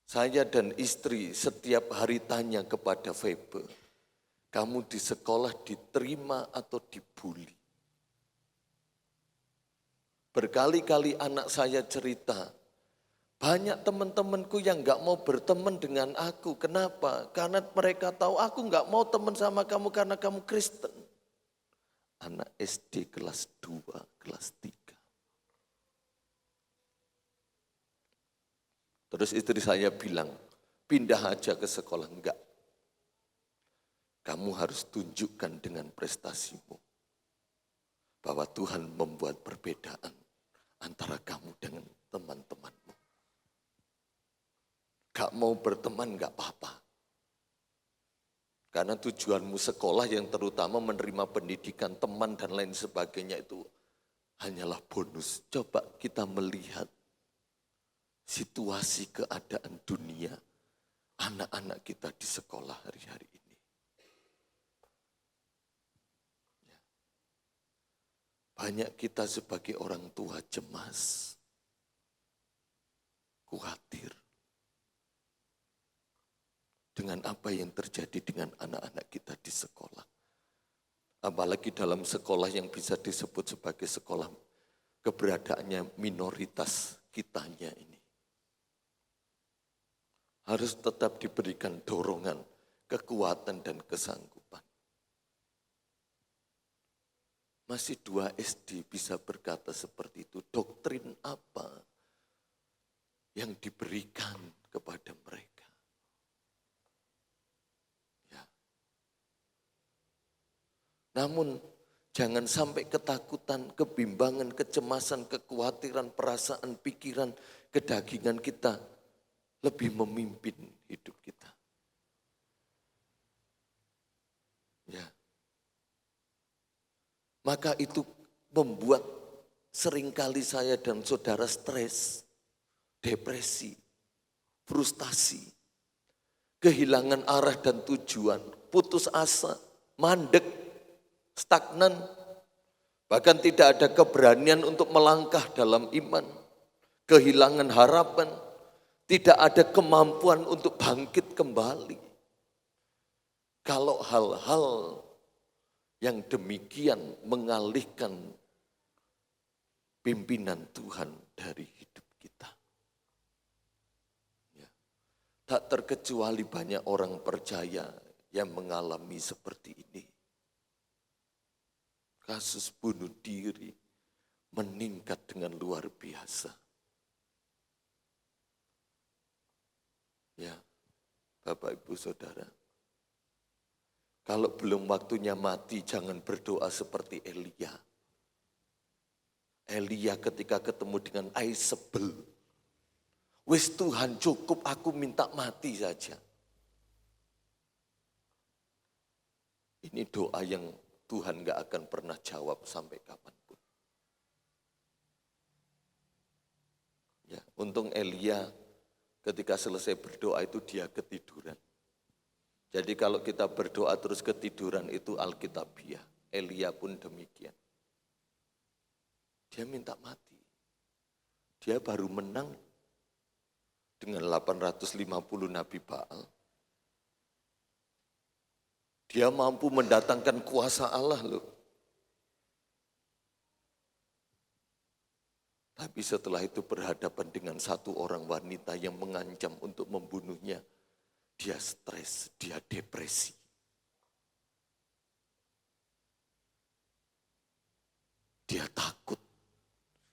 Saya dan istri setiap hari tanya kepada Febe, kamu di sekolah diterima atau dibully? Berkali-kali anak saya cerita, banyak teman-temanku yang gak mau berteman dengan aku. Kenapa? Karena mereka tahu aku gak mau teman sama kamu karena kamu Kristen. Anak SD kelas 2, kelas 3. Terus istri saya bilang, pindah aja ke sekolah. Enggak. Kamu harus tunjukkan dengan prestasimu bahwa Tuhan membuat perbedaan antara kamu dengan teman-temanmu. Gak mau berteman gak apa-apa. Karena tujuanmu sekolah yang terutama menerima pendidikan teman dan lain sebagainya itu hanyalah bonus. Coba kita melihat situasi keadaan dunia anak-anak kita di sekolah hari-hari ini. Banyak kita sebagai orang tua cemas, khawatir dengan apa yang terjadi dengan anak-anak kita di sekolah. Apalagi dalam sekolah yang bisa disebut sebagai sekolah keberadaannya minoritas kitanya ini. Harus tetap diberikan dorongan, kekuatan dan kesanggupan. Masih 2 SD bisa berkata seperti itu. Doktrin apa yang diberikan kepada mereka? Ya. Namun jangan sampai ketakutan, kebimbangan, kecemasan, kekhawatiran, perasaan, pikiran, kedagingan kita lebih memimpin hidup kita. Ya. Maka itu membuat seringkali saya dan saudara stres, depresi, frustasi, kehilangan arah dan tujuan, putus asa, mandek, stagnan, bahkan tidak ada keberanian untuk melangkah dalam iman, kehilangan harapan, tidak ada kemampuan untuk bangkit kembali. Kalau hal-hal yang demikian mengalihkan pimpinan Tuhan dari hidup kita. Ya. Tak terkecuali banyak orang percaya yang mengalami seperti ini. Kasus bunuh diri meningkat dengan luar biasa. Ya, Bapak Ibu Saudara. Kalau belum waktunya mati, jangan berdoa seperti Elia. Elia ketika ketemu dengan Aizebel, wis Tuhan cukup aku minta mati saja. Ini doa yang Tuhan gak akan pernah jawab sampai kapanpun. Ya, untung Elia ketika selesai berdoa itu dia ketiduran. Jadi kalau kita berdoa terus ketiduran itu alkitabiah. Elia pun demikian. Dia minta mati. Dia baru menang dengan 850 nabi Baal. Dia mampu mendatangkan kuasa Allah loh. Tapi setelah itu berhadapan dengan satu orang wanita yang mengancam untuk membunuhnya. Dia stres, dia depresi. Dia takut,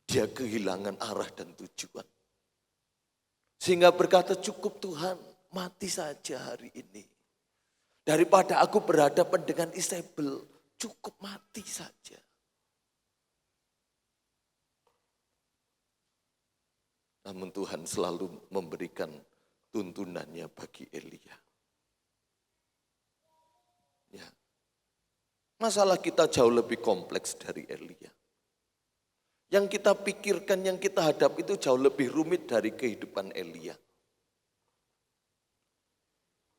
dia kehilangan arah dan tujuan. Sehingga berkata, cukup Tuhan, mati saja hari ini. Daripada aku berhadapan dengan Isabel, cukup mati saja. Namun Tuhan selalu memberikan tuntunannya bagi Elia. Ya. Masalah kita jauh lebih kompleks dari Elia. Yang kita pikirkan, yang kita hadapi itu jauh lebih rumit dari kehidupan Elia.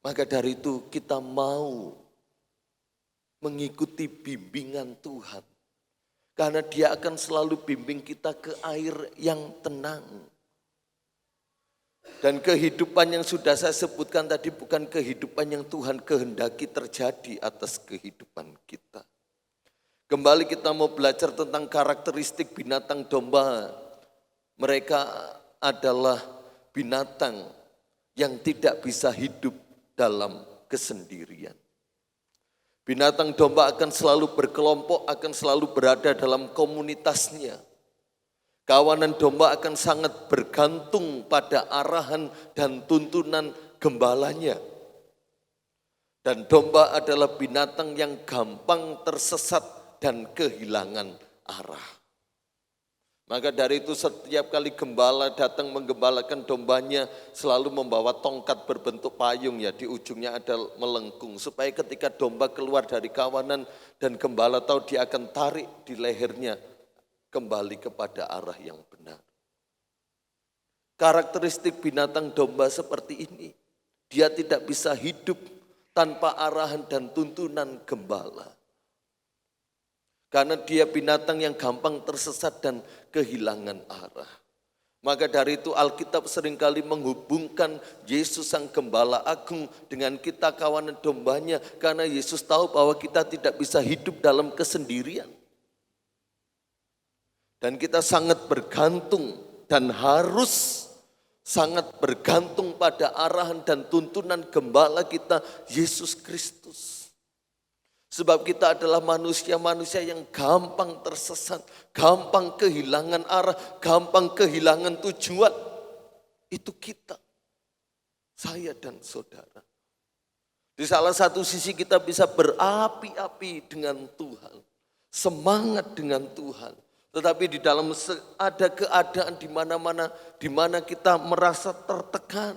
Maka dari itu kita mau mengikuti bimbingan Tuhan. Karena Dia akan selalu bimbing kita ke air yang tenang. Dan kehidupan yang sudah saya sebutkan tadi bukan kehidupan yang Tuhan kehendaki terjadi atas kehidupan kita. Kembali kita mau belajar tentang karakteristik binatang domba. Mereka adalah binatang yang tidak bisa hidup dalam kesendirian. Binatang domba akan selalu berkelompok, akan selalu berada dalam komunitasnya. Kawanan domba akan sangat bergantung pada arahan dan tuntunan gembalanya. Dan domba adalah binatang yang gampang tersesat dan kehilangan arah. Maka dari itu setiap kali gembala datang menggembalakan dombanya selalu membawa tongkat berbentuk payung ya, di ujungnya ada melengkung. Supaya ketika domba keluar dari kawanan dan gembala tahu dia akan tarik di lehernya kembali kepada arah yang benar. Karakteristik binatang domba seperti ini. Dia tidak bisa hidup tanpa arahan dan tuntunan gembala. Karena dia binatang yang gampang tersesat dan kehilangan arah. Maka dari itu Alkitab seringkali menghubungkan Yesus sang gembala agung dengan kita kawanan dombanya. Karena Yesus tahu bahwa kita tidak bisa hidup dalam kesendirian. Dan kita sangat bergantung dan harus sangat bergantung pada arahan dan tuntunan gembala kita, Yesus Kristus. Sebab kita adalah manusia-manusia yang gampang tersesat, gampang kehilangan arah, gampang kehilangan tujuan. Itu kita, saya dan saudara. Di salah satu sisi kita bisa berapi-api dengan Tuhan, semangat dengan Tuhan. Tetapi di dalam ada keadaan di mana-mana di mana kita merasa tertekan,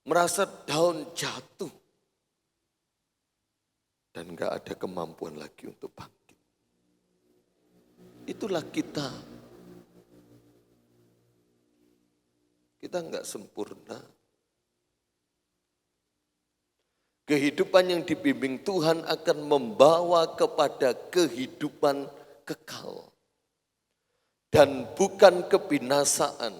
merasa down, jatuh. Dan enggak ada kemampuan lagi untuk bangkit. Itulah kita. Kita enggak sempurna. Kehidupan yang dibimbing Tuhan akan membawa kepada kehidupan kekal dan bukan kebinasaan,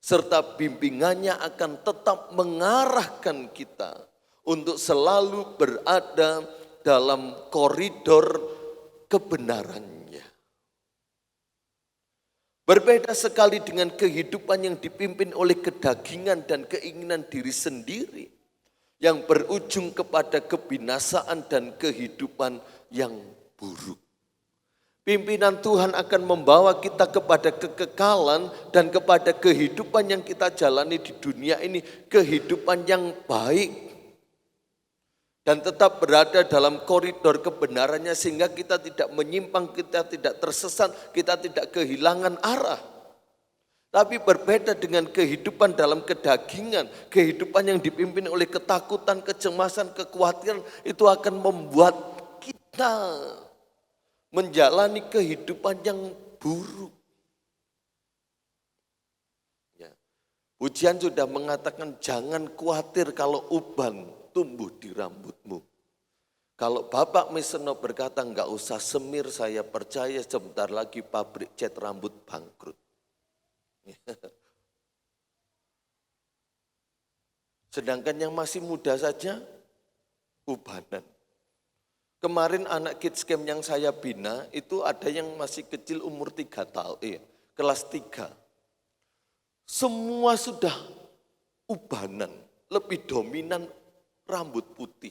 serta bimbingannya akan tetap mengarahkan kita untuk selalu berada dalam koridor kebenarannya. Berbeda sekali dengan kehidupan yang dipimpin oleh kedagingan dan keinginan diri sendiri yang berujung kepada kebinasaan dan kehidupan yang buruk. Pimpinan Tuhan akan membawa kita kepada kekekalan dan kepada kehidupan yang kita jalani di dunia ini, kehidupan yang baik. Dan tetap berada dalam koridor kebenarannya sehingga kita tidak menyimpang, kita tidak tersesat, kita tidak kehilangan arah. Tapi berbeda dengan kehidupan dalam kedagingan, kehidupan yang dipimpin oleh ketakutan, kecemasan, kekhawatiran, itu akan membuat kita menjalani kehidupan yang buruk. Pujian sudah mengatakan jangan khawatir kalau uban tumbuh di rambutmu. Kalau Bapak Miseno berkata enggak usah semir, saya percaya sebentar lagi pabrik cat rambut bangkrut. Sedangkan yang masih muda saja ubanan. Kemarin anak kids camp yang saya bina itu ada yang masih kecil umur 3 tahun, kelas 3. Semua sudah ubanan, lebih dominan rambut putih.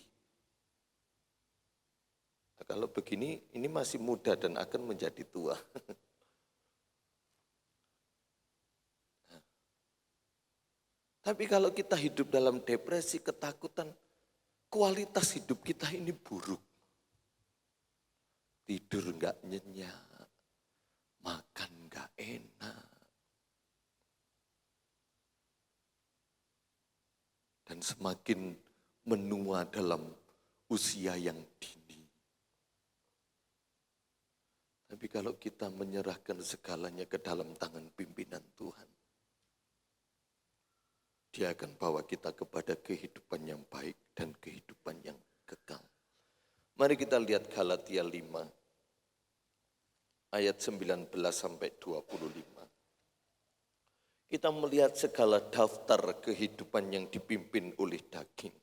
Nah, kalau begini, ini masih muda dan akan menjadi tua. Nah, tapi kalau kita hidup dalam depresi, ketakutan, kualitas hidup kita ini buruk. Tidur enggak nyenyak, makan enggak enak. Dan semakin menua dalam usia yang dini. Tapi kalau kita menyerahkan segalanya ke dalam tangan pimpinan Tuhan, Dia akan bawa kita kepada kehidupan yang baik dan kehidupan yang kekal. Mari kita lihat Galatia 5, ayat 19 sampai 25. Kita melihat segala daftar kehidupan yang dipimpin oleh daging.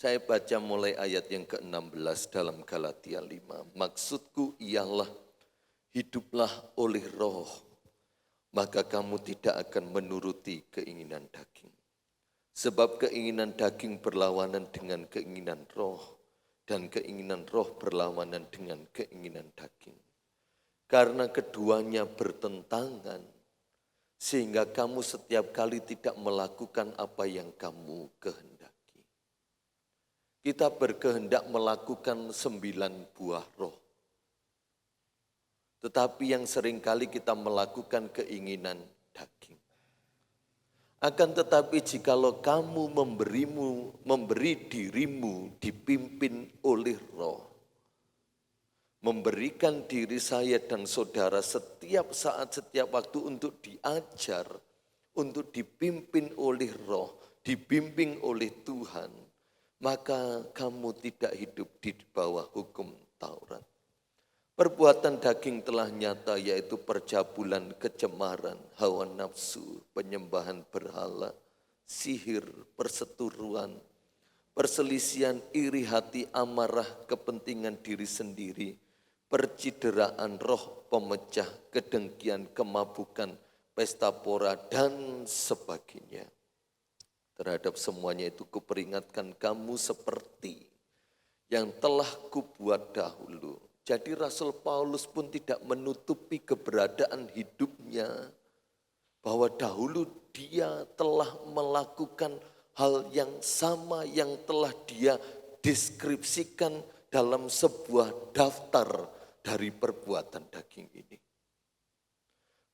Saya baca mulai ayat yang ke-16 dalam Galatia 5. Maksudku ialah hiduplah oleh roh, maka kamu tidak akan menuruti keinginan daging. Sebab keinginan daging berlawanan dengan keinginan roh, dan keinginan roh berlawanan dengan keinginan daging. Karena keduanya bertentangan, sehingga kamu setiap kali tidak melakukan apa yang kamu kehendaki. Kita berkehendak melakukan 9 buah roh. Tetapi yang seringkali kita melakukan keinginan daging. Akan tetapi jikalau kamu memberi dirimu dipimpin oleh roh, memberikan diri saya dan saudara setiap saat, setiap waktu untuk diajar, untuk dipimpin oleh roh, dibimbing oleh Tuhan, maka kamu tidak hidup di bawah hukum Taurat. Perbuatan daging telah nyata, yaitu percabulan, kecemaran, hawa nafsu, penyembahan berhala, sihir, perseteruan, perselisihan, iri hati, amarah, kepentingan diri sendiri, percideraan roh, pemecah, kedengkian, kemabukan, pesta pora, dan sebagainya. Terhadap semuanya itu kuperingatkan kamu seperti yang telah kubuat dahulu. Jadi Rasul Paulus pun tidak menutupi keberadaan hidupnya, bahwa dahulu dia telah melakukan hal yang sama yang telah dia deskripsikan dalam sebuah daftar dari perbuatan daging ini.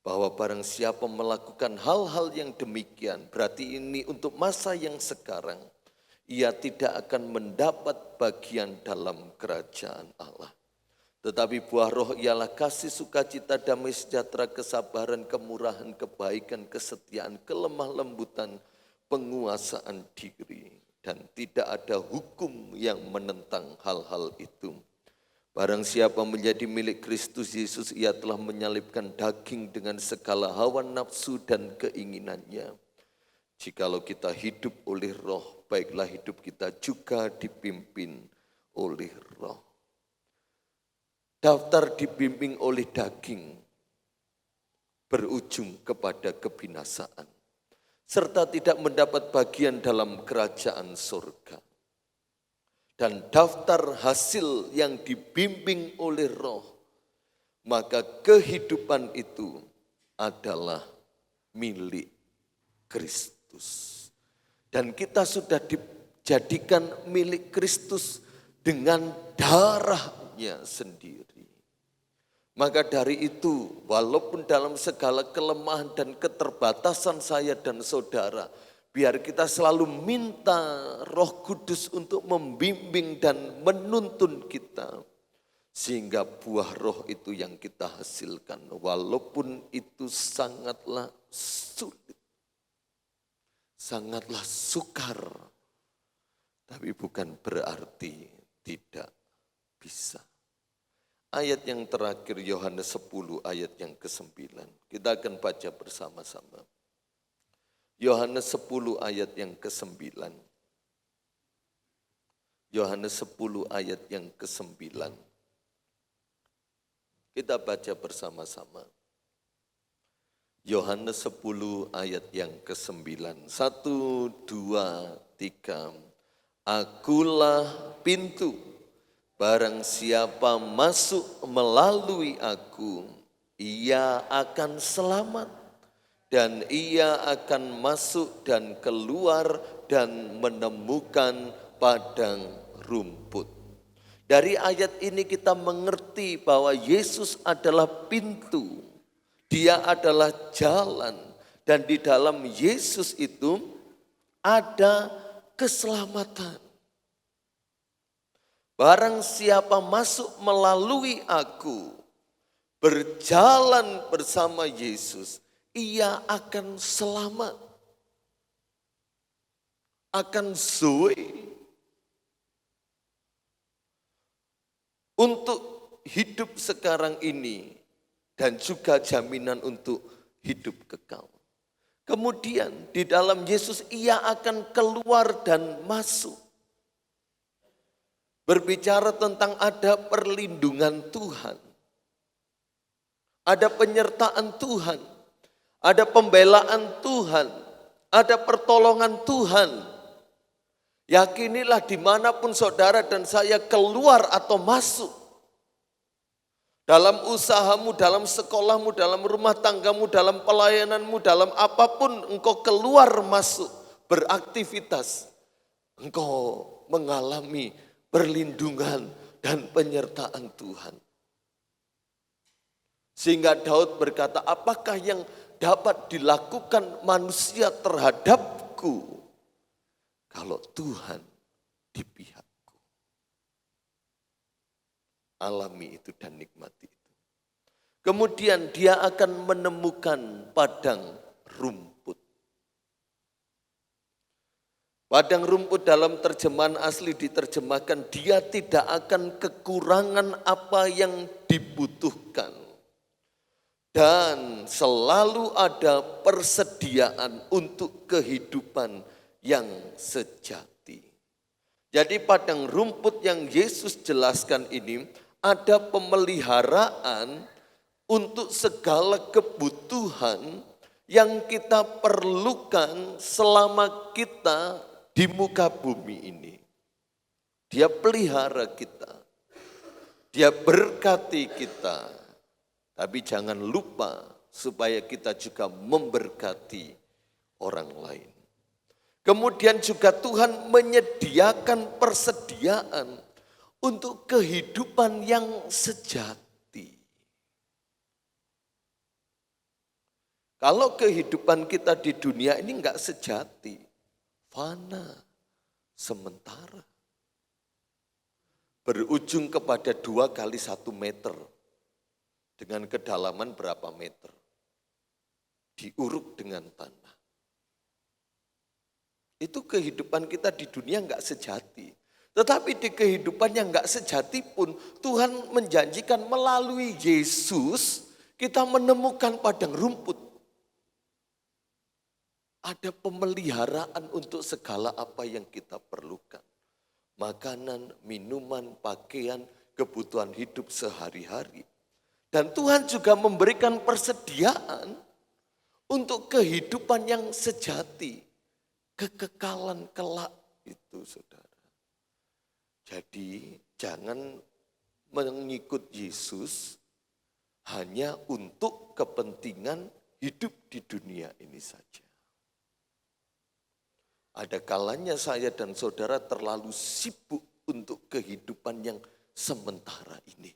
Bahwa barang siapa melakukan hal-hal yang demikian, berarti ini untuk masa yang sekarang, ia tidak akan mendapat bagian dalam kerajaan Allah. Tetapi buah roh ialah kasih, sukacita, damai sejahtera, kesabaran, kemurahan, kebaikan, kesetiaan, kelemah lembutan, penguasaan diri. Dan tidak ada hukum yang menentang hal-hal itu. Barang siapa menjadi milik Kristus Yesus, ia telah menyalibkan daging dengan segala hawa nafsu dan keinginannya. Jikalau kita hidup oleh roh, baiklah hidup kita juga dipimpin oleh roh. Daftar dibimbing oleh daging berujung kepada kebinasaan, serta tidak mendapat bagian dalam kerajaan surga. Dan daftar hasil yang dibimbing oleh roh, maka kehidupan itu adalah milik Kristus. Dan kita sudah dijadikan milik Kristus dengan darahnya sendiri. Maka dari itu, walaupun dalam segala kelemahan dan keterbatasan saya dan saudara, biar kita selalu minta Roh Kudus untuk membimbing dan menuntun kita. Sehingga buah roh itu yang kita hasilkan, walaupun itu sangatlah sulit, sangatlah sukar, tapi bukan berarti tidak bisa. Ayat yang terakhir Yohanes 10 ayat yang ke-9. Kita akan baca bersama-sama. Yohanes 10 ayat yang ke-9. Yohanes 10 ayat yang ke-9. Kita baca bersama-sama. Yohanes 10 ayat yang ke-9. 1, 2, 3. Akulah pintu. Barang siapa masuk melalui aku, ia akan selamat. Dan ia akan masuk dan keluar dan menemukan padang rumput. Dari ayat ini kita mengerti bahwa Yesus adalah pintu. Dia adalah jalan. Dan di dalam Yesus itu ada keselamatan. Barang siapa masuk melalui aku, berjalan bersama Yesus, ia akan selamat. Akan zoe. Untuk hidup sekarang ini dan juga jaminan untuk hidup kekal. Kemudian di dalam Yesus ia akan keluar dan masuk. Berbicara tentang ada perlindungan Tuhan. Ada penyertaan Tuhan. Ada pembelaan Tuhan. Ada pertolongan Tuhan. Yakinilah dimanapun saudara dan saya keluar atau masuk. Dalam usahamu, dalam sekolahmu, dalam rumah tanggamu, dalam pelayananmu, dalam apapun engkau keluar masuk beraktivitas. Engkau mengalami perlindungan dan penyertaan Tuhan. Sehingga Daud berkata, apakah yang dapat dilakukan manusia terhadapku kalau Tuhan di pihakku? Alami itu dan nikmati itu. Kemudian dia akan menemukan padang rumput. Padang rumput dalam terjemahan asli diterjemahkan dia tidak akan kekurangan apa yang dibutuhkan. Dan selalu ada persediaan untuk kehidupan yang sejati. Jadi padang rumput yang Yesus jelaskan ini ada pemeliharaan untuk segala kebutuhan yang kita perlukan selama kita di muka bumi ini. Dia pelihara kita. Dia berkati kita. Tapi jangan lupa supaya kita juga memberkati orang lain. Kemudian juga Tuhan menyediakan persediaan untuk kehidupan yang sejati. Kalau kehidupan kita di dunia ini enggak sejati, fana, sementara. Berujung kepada 2 kali 1 meter. Dengan kedalaman berapa meter. Diuruk dengan tanah. Itu kehidupan kita di dunia enggak sejati. Tetapi di kehidupan yang enggak sejati pun Tuhan menjanjikan melalui Yesus kita menemukan padang rumput. Ada pemeliharaan untuk segala apa yang kita perlukan. Makanan, minuman, pakaian, kebutuhan hidup sehari-hari. Dan Tuhan juga memberikan persediaan untuk kehidupan yang sejati. Kekekalan kelak itu saudara. Jadi jangan mengikut Yesus hanya untuk kepentingan hidup di dunia ini saja. Ada kalanya saya dan saudara terlalu sibuk untuk kehidupan yang sementara ini.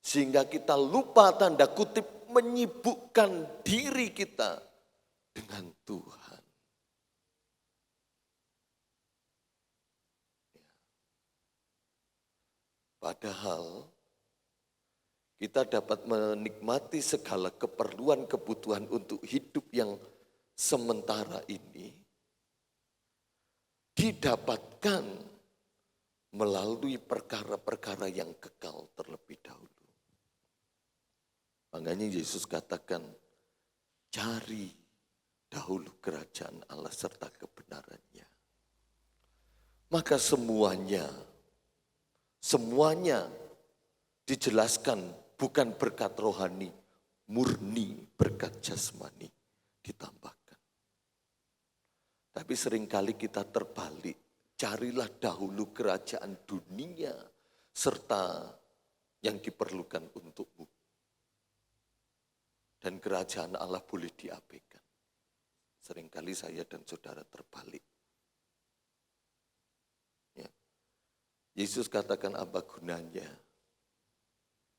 Sehingga kita lupa tanda kutip menyibukkan diri kita dengan Tuhan. Padahal kita dapat menikmati segala keperluan kebutuhan untuk hidup yang sementara ini didapatkan melalui perkara-perkara yang kekal terlebih dahulu. Makanya Yesus katakan, cari dahulu kerajaan Allah serta kebenarannya. Maka semuanya dijelaskan bukan berkat rohani, murni berkat jasmani ditambahkan. Tapi seringkali kita terbalik, carilah dahulu kerajaan dunia serta yang diperlukan untukmu. Dan kerajaan Allah boleh diabaikan. Seringkali saya dan saudara terbalik. Ya. Yesus katakan, apa gunanya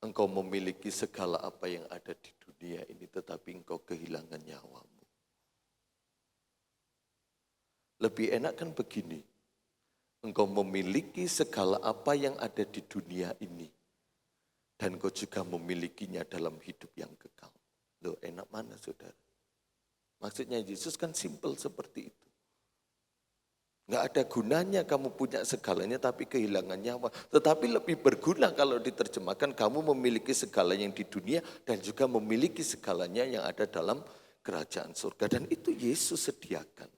engkau memiliki segala apa yang ada di dunia ini tetapi engkau kehilangan nyawamu. Lebih enak kan begini, engkau memiliki segala apa yang ada di dunia ini dan engkau juga memilikinya dalam hidup yang kekal. Loh, enak mana saudara? Maksudnya Yesus kan simpel seperti itu. Nggak ada gunanya kamu punya segalanya tapi kehilangan nyawa. Tetapi lebih berguna kalau diterjemahkan kamu memiliki segala yang di dunia dan juga memiliki segalanya yang ada dalam kerajaan surga. Dan itu Yesus sediakan.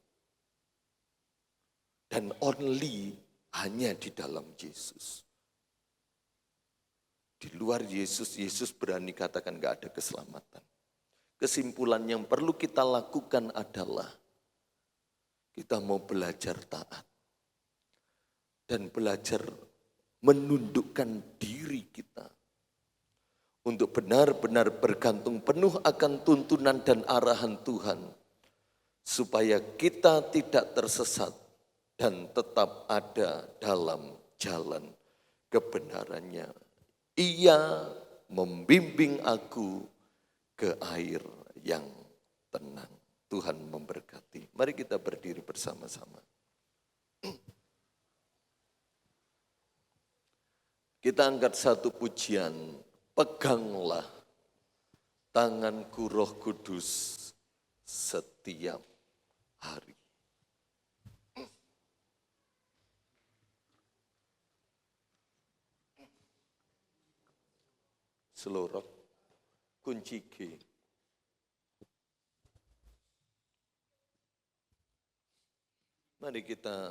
Dan only hanya di dalam Yesus. Di luar Yesus, Yesus berani katakan nggak ada keselamatan. Kesimpulan yang perlu kita lakukan adalah kita mau belajar taat dan belajar menundukkan diri kita untuk benar-benar bergantung penuh akan tuntunan dan arahan Tuhan supaya kita tidak tersesat dan tetap ada dalam jalan kebenarannya. Ia membimbing aku ke air yang tenang. Tuhan memberkati. Mari kita berdiri bersama-sama. Kita angkat satu pujian. Peganglah tanganku Roh Kudus setiap hari. Seluruh kunci G. Mari kita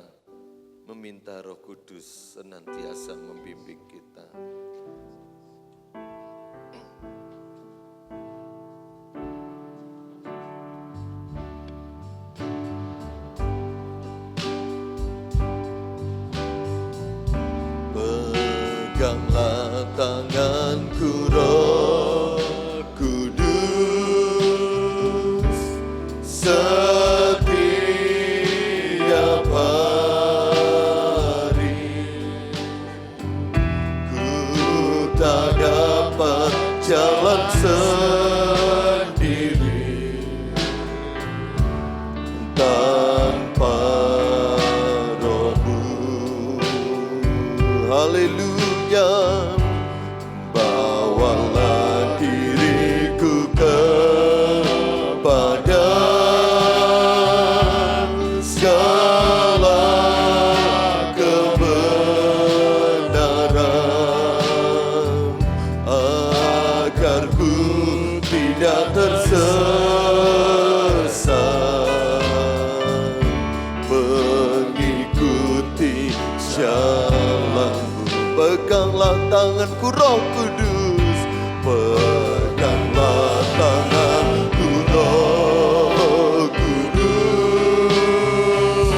meminta Roh Kudus senantiasa membimbing kita. Peganglah tanganku Roh Kudus setiap hari. Ku tak dapat jalan sendiri tanpa Roh-Mu. Haleluya. Bawalah diriku kepada segala kebenaran agar ku tidak tersesat mengikuti jalan-Mu. Peganglah tanganku Roh Kudus, peganglah tanganku Roh Kudus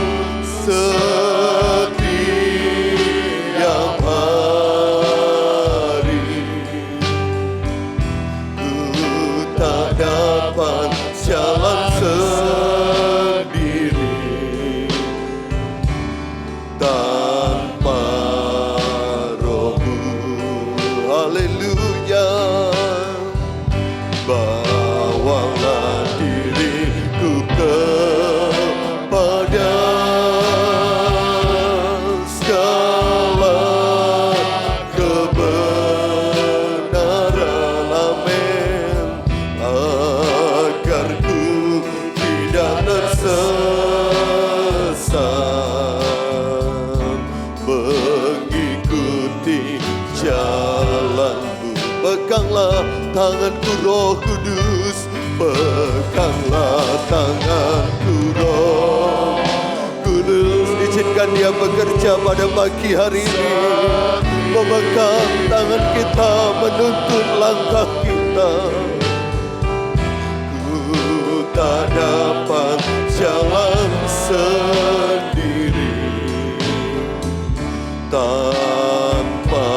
setiap hari. Ku tak dapat jalan sendiri tanpa Roh-Mu. Haleluya. tanganku Roh Kudus, peganglah tanganku Roh Kudus. Izinkan Dia bekerja pada pagi hari ini, memegang tangan kita, menuntun langkah kita. Ku tak dapat jalan sendiri tanpa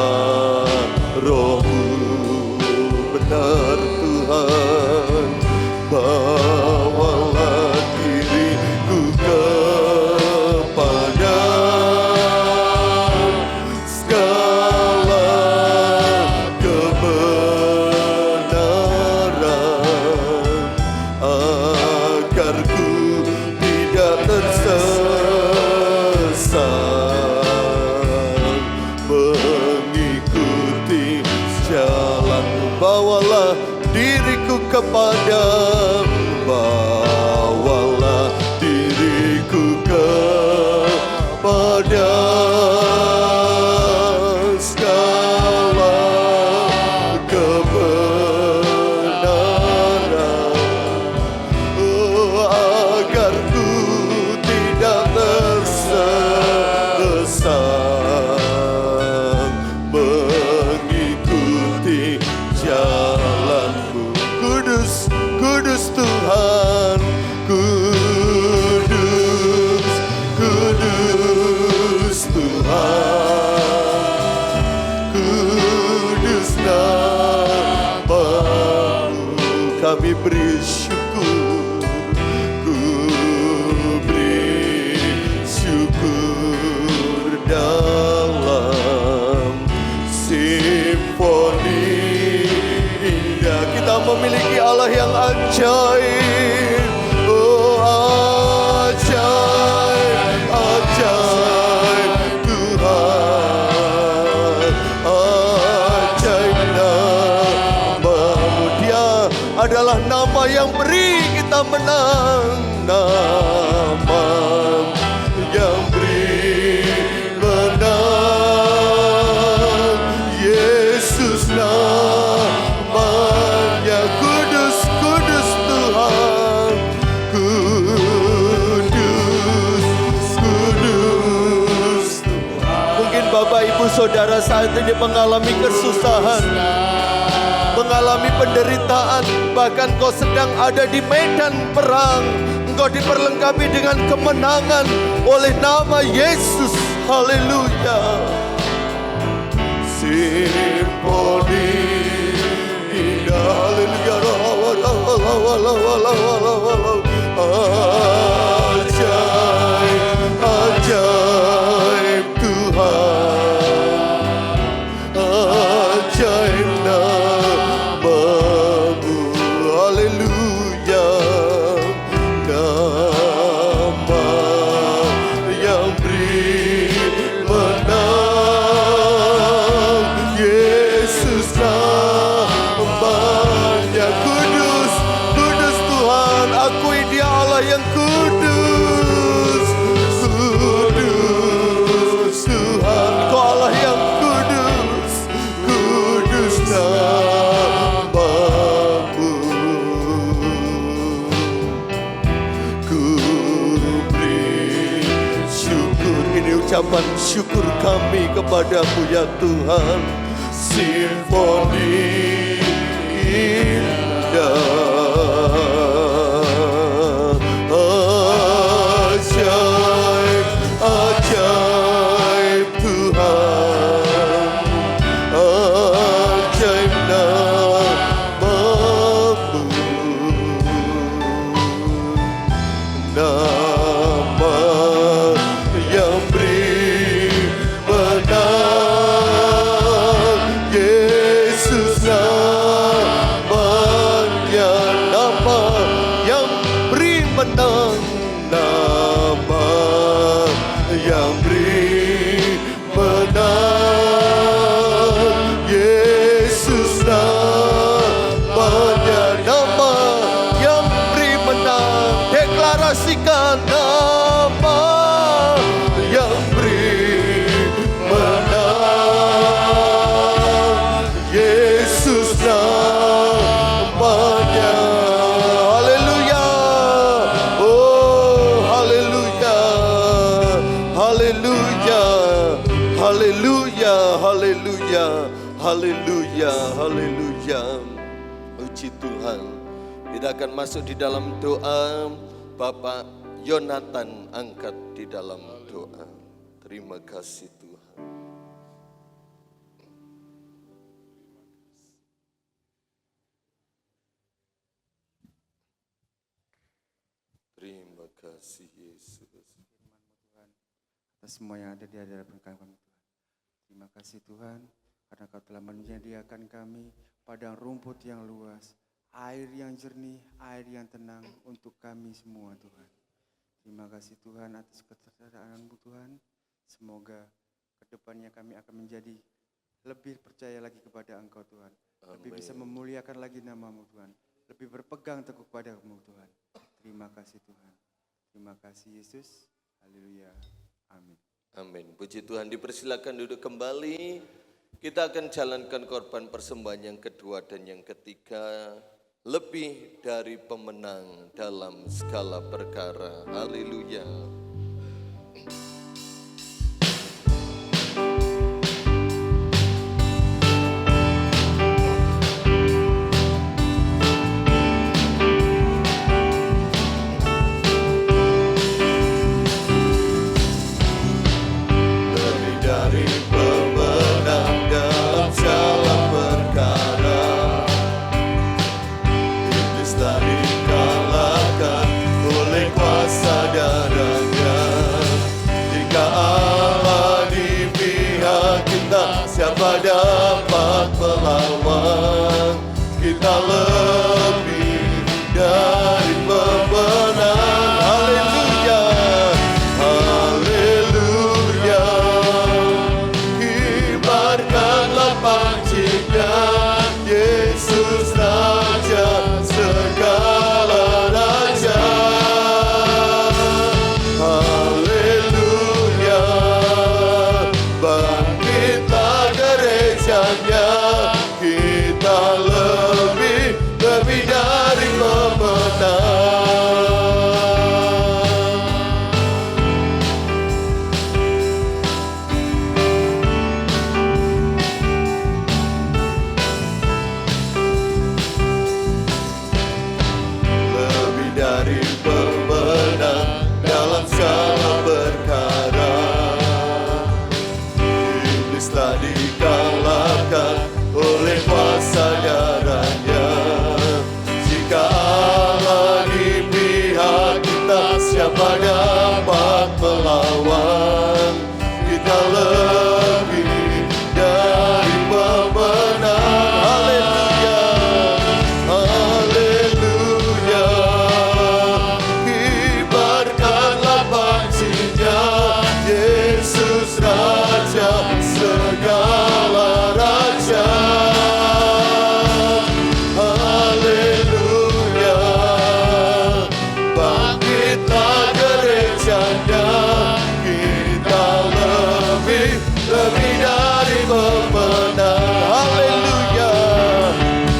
Roh-Mu, benar Tuhan. Bawalah diriku kepada segala kebenaran, agar ku tidak tersesat, mengikuti jalan-Mu. Bawalah diriku bawalah diriku kepada segala kebenaran, agar ku tidak tersesat, mengikuti jalan-Mu. Kudus, kudus Tuhan, kudus, kudus Tuhan, kudus nama-Mu. Kami beri syukur, ku beri syukur dalam simfoni indah. Kita memiliki Allah yang ajaib. Oh ajaib, ajaib Tuhan, ajaib nama-Mu. Dia adalah nama yang beri kita menang, nama yang beri menang. Yesus namanya. Kudus, kudus Tuhan, kudus, kudus Tuhan. Mungkin Bapak Ibu Saudara saat ini mengalami kesusahan, mengalami penderitaan, bahkan kau sedang ada di medan perang. Engkau diperlengkapi dengan kemenangan oleh nama Yesus. Haleluya. Simfoni indah, haleluya. Ajaib, ajaib Tuhan, ajaib nama-Mu. Haleluya. Nama yang beri menang, Yesus namanya. Kudus, kudus Tuhan, akui Dia Allah yang kudus, kudus Tuhan, Kau Allah yang kudus, kudus nama-Mu. Ku beri syukur, ini ucapan syukur kami kepadamu ya Tuhan. Simfoni indah, ajaib, ajaib Tuhan, ajaib nama-Mu. Nama yang beri menang, Yesus namanya. Haleluya, haleluya, haleluya, haleluya. Puji Tuhan. Kita akan masuk di dalam doa. Bapak Yonatan angkat di dalam doa. Terima kasih Tuhan. Terima kasih Yesus. Atas semua yang ada di hadapan kami Tuhan. Terima kasih Tuhan karena Kau telah menyediakan kami padang rumput yang luas, air yang jernih, air yang tenang untuk kami semua Tuhan. Terima kasih Tuhan atas ketertarikan-Mu Tuhan. Semoga kedepannya kami akan menjadi lebih percaya lagi kepada Engkau Tuhan. Lebih bisa memuliakan lagi nama-Mu Tuhan. Lebih berpegang teguh kepada-Mu Tuhan. Terima kasih Tuhan. Terima kasih Yesus. Haleluya. Amin. Amin. Puji Tuhan, dipersilakan duduk kembali. Kita akan jalankan korban persembahan yang kedua dan yang ketiga. Lebih dari pemenang dalam segala perkara. Haleluya. Siapa dapat melawan? Kita lebih dari pemenang. Haleluya, haleluya. Kibarkanlah pancinya, Yesus Raja segala raja. Haleluya, bangkitlah gerejanya, kita lebih dari pemenang. Lebih dari pemenang dalam segala perkara. Iblis telah dikalahkan oleh kuasa darahnya. Jika Allah di pihak kita, siapa dapat melawan? Kita lebih dari pemenang. Haleluya, haleluya. Kibarkanlah pancinya, Yesus Raja segala raja. Haleluya, bangkitlah gerejanya, kita lebih dari pemenang. Haleluya,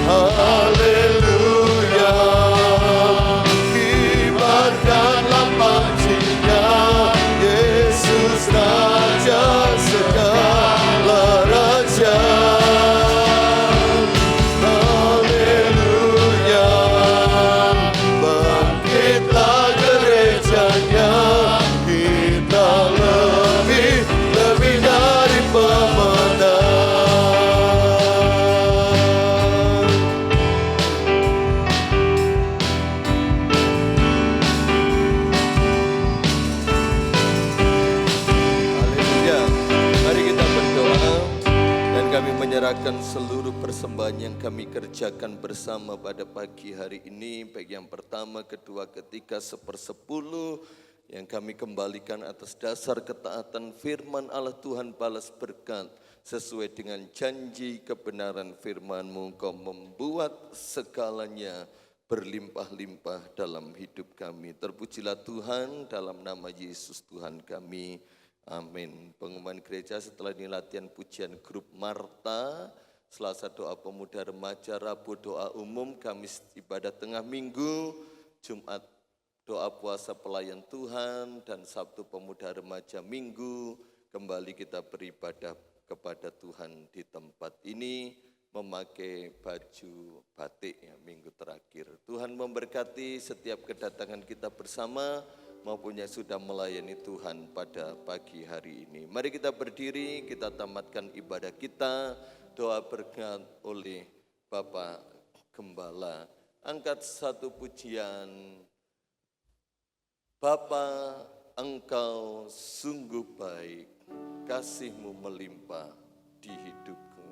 haleluya. Kibarkanlah pancinya, Yesus Raja segala raja. Haleluya, bangkitlah gerejanya, kita lebih dari pemenang. Haleluya. Mari kita berdoa dan kami menyerahkan seluruh persembahan yang kami kerjakan bersama pada pagi hari ini, baik yang pertama, kedua, ketiga, 1/10 yang kami kembalikan atas dasar ketaatan firman Allah. Tuhan balas berkat sesuai dengan janji kebenaran firman-Mu. Engkau membuat segalanya berlimpah-limpah dalam hidup kami. Terpujilah Tuhan, dalam nama Yesus Tuhan kami. Amin. Pengumuman gereja setelah ini latihan pujian grup Marta, Selasa doa pemuda remaja, Rabu doa umum, Kamis ibadah tengah minggu, Jumat doa puasa pelayan Tuhan, dan Sabtu pemuda remaja minggu, kembali kita beribadah kepada Tuhan di tempat ini memakai baju batik ya, minggu terakhir. Tuhan memberkati setiap kedatangan kita bersama maupun yang sudah melayani Tuhan pada pagi hari ini. Mari kita berdiri, kita tamatkan ibadah kita, doa berkat oleh Bapak Gembala. Angkat satu pujian. Bapa, Engkau sungguh baik, kasih-Mu melimpah di hidupku.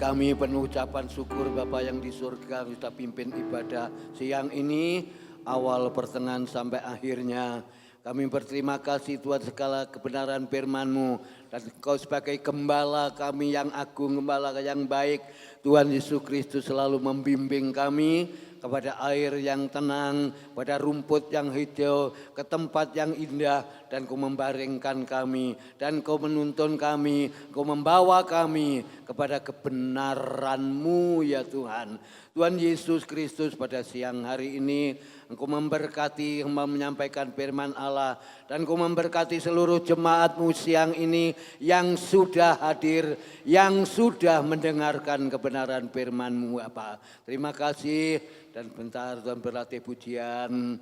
Kami penuh ucapan syukur Bapa yang di surga, kita pimpin ibadah siang ini, awal pertengahan sampai akhirnya. Kami berterima kasih Tuhan segala kebenaran firman-Mu, dan Engkau sebagai gembala kami yang agung, gembala yang baik. Tuhan Yesus Kristus selalu membimbing kami kepada air yang tenang, pada rumput yang hijau, ke tempat yang indah, dan Kau membaringkan kami, dan Kau menuntun kami, Kau membawa kami kepada kebenaran-Mu ya Tuhan. Tuhan Yesus Kristus pada siang hari ini, Engkau memberkati hamba menyampaikan firman Allah, dan Engkau memberkati seluruh jemaat-Mu siang ini yang sudah hadir, yang sudah mendengarkan kebenaran firman-Mu Bapa. Terima kasih, dan bentar Tuhan berlatih pujian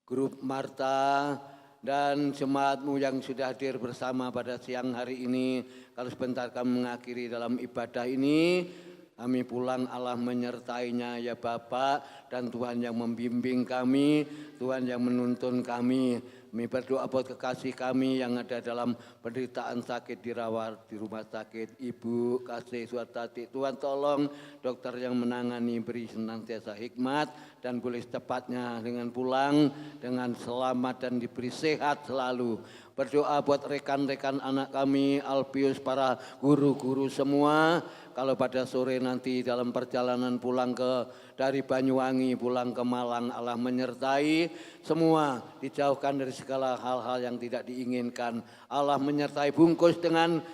grup Marta dan jemaat-Mu yang sudah hadir bersama pada siang hari ini. Kalau sebentar kami mengakhiri dalam ibadah ini, kami pulang Allah menyertainya ya Bapak, dan Tuhan yang membimbing kami, Tuhan yang menuntun kami. Kami berdoa buat kekasih kami yang ada dalam penderitaan sakit dirawat di rumah sakit. Ibu kasih Suatati, Tuhan tolong dokter yang menangani beri senantiasa hikmat dan boleh secepatnya dengan pulang dengan selamat dan diberi sehat selalu. Berdoa buat rekan-rekan anak kami, Alpius, para guru-guru semua. Kalau pada sore nanti dalam perjalanan pulang dari Banyuwangi, pulang ke Malang, Allah menyertai semua, dijauhkan dari segala hal-hal yang tidak diinginkan. Allah menyertai, bungkus dengan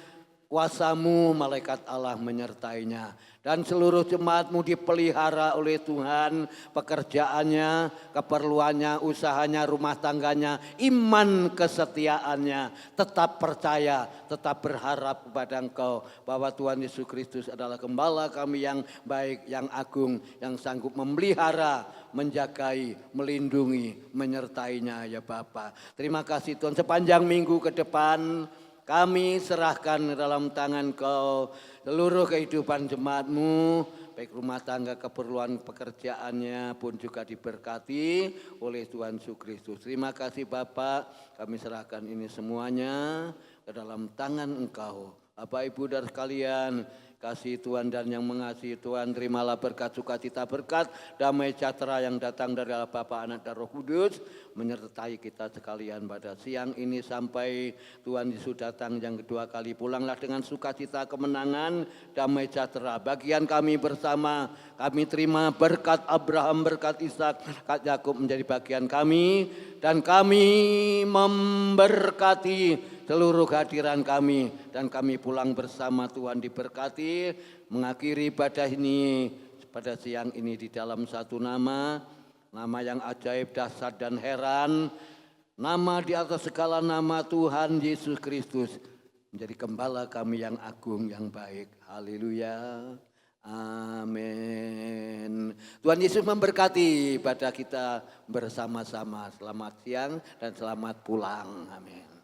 kuasa-Mu, malaikat Allah menyertainya. Dan seluruh jemaat-Mu dipelihara oleh Tuhan, pekerjaannya, keperluannya, usahanya, rumah tangganya, iman kesetiaannya, tetap percaya, tetap berharap kepada Engkau bahwa Tuhan Yesus Kristus adalah gembala kami yang baik, yang agung, yang sanggup memelihara, menjagai, melindungi, menyertainya ya Bapa. Terima kasih Tuhan, sepanjang minggu ke depan kami serahkan dalam tangan Kau seluruh kehidupan jemaat-Mu, baik rumah tangga, keperluan pekerjaannya pun juga diberkati oleh Tuhan Yesus Kristus. Terima kasih Bapak, kami serahkan ini semuanya ke dalam tangan Engkau. Bapak Ibu dan sekalian, kasih Tuhan dan yang mengasihi Tuhan, terimalah berkat sukacita, berkat damai sejahtera yang datang dari Allah Bapa, Anak dan Roh Kudus menyertai kita sekalian pada siang ini sampai Tuhan Yesus datang yang kedua kali. Pulanglah dengan sukacita, kemenangan, damai sejahtera. Bagian kami bersama, kami terima berkat Abraham, berkat Ishak, berkat Yakub menjadi bagian kami, dan kami memberkati seluruh kehadiran kami, dan kami pulang bersama Tuhan diberkati, mengakhiri ibadah ini pada siang ini di dalam satu nama yang ajaib, dahsyat dan heran, nama di atas segala nama, Tuhan Yesus Kristus menjadi gembala kami yang agung, yang baik. Haleluya. Amin. Tuhan Yesus memberkati ibadah kita bersama-sama. Selamat siang dan selamat pulang. Amin.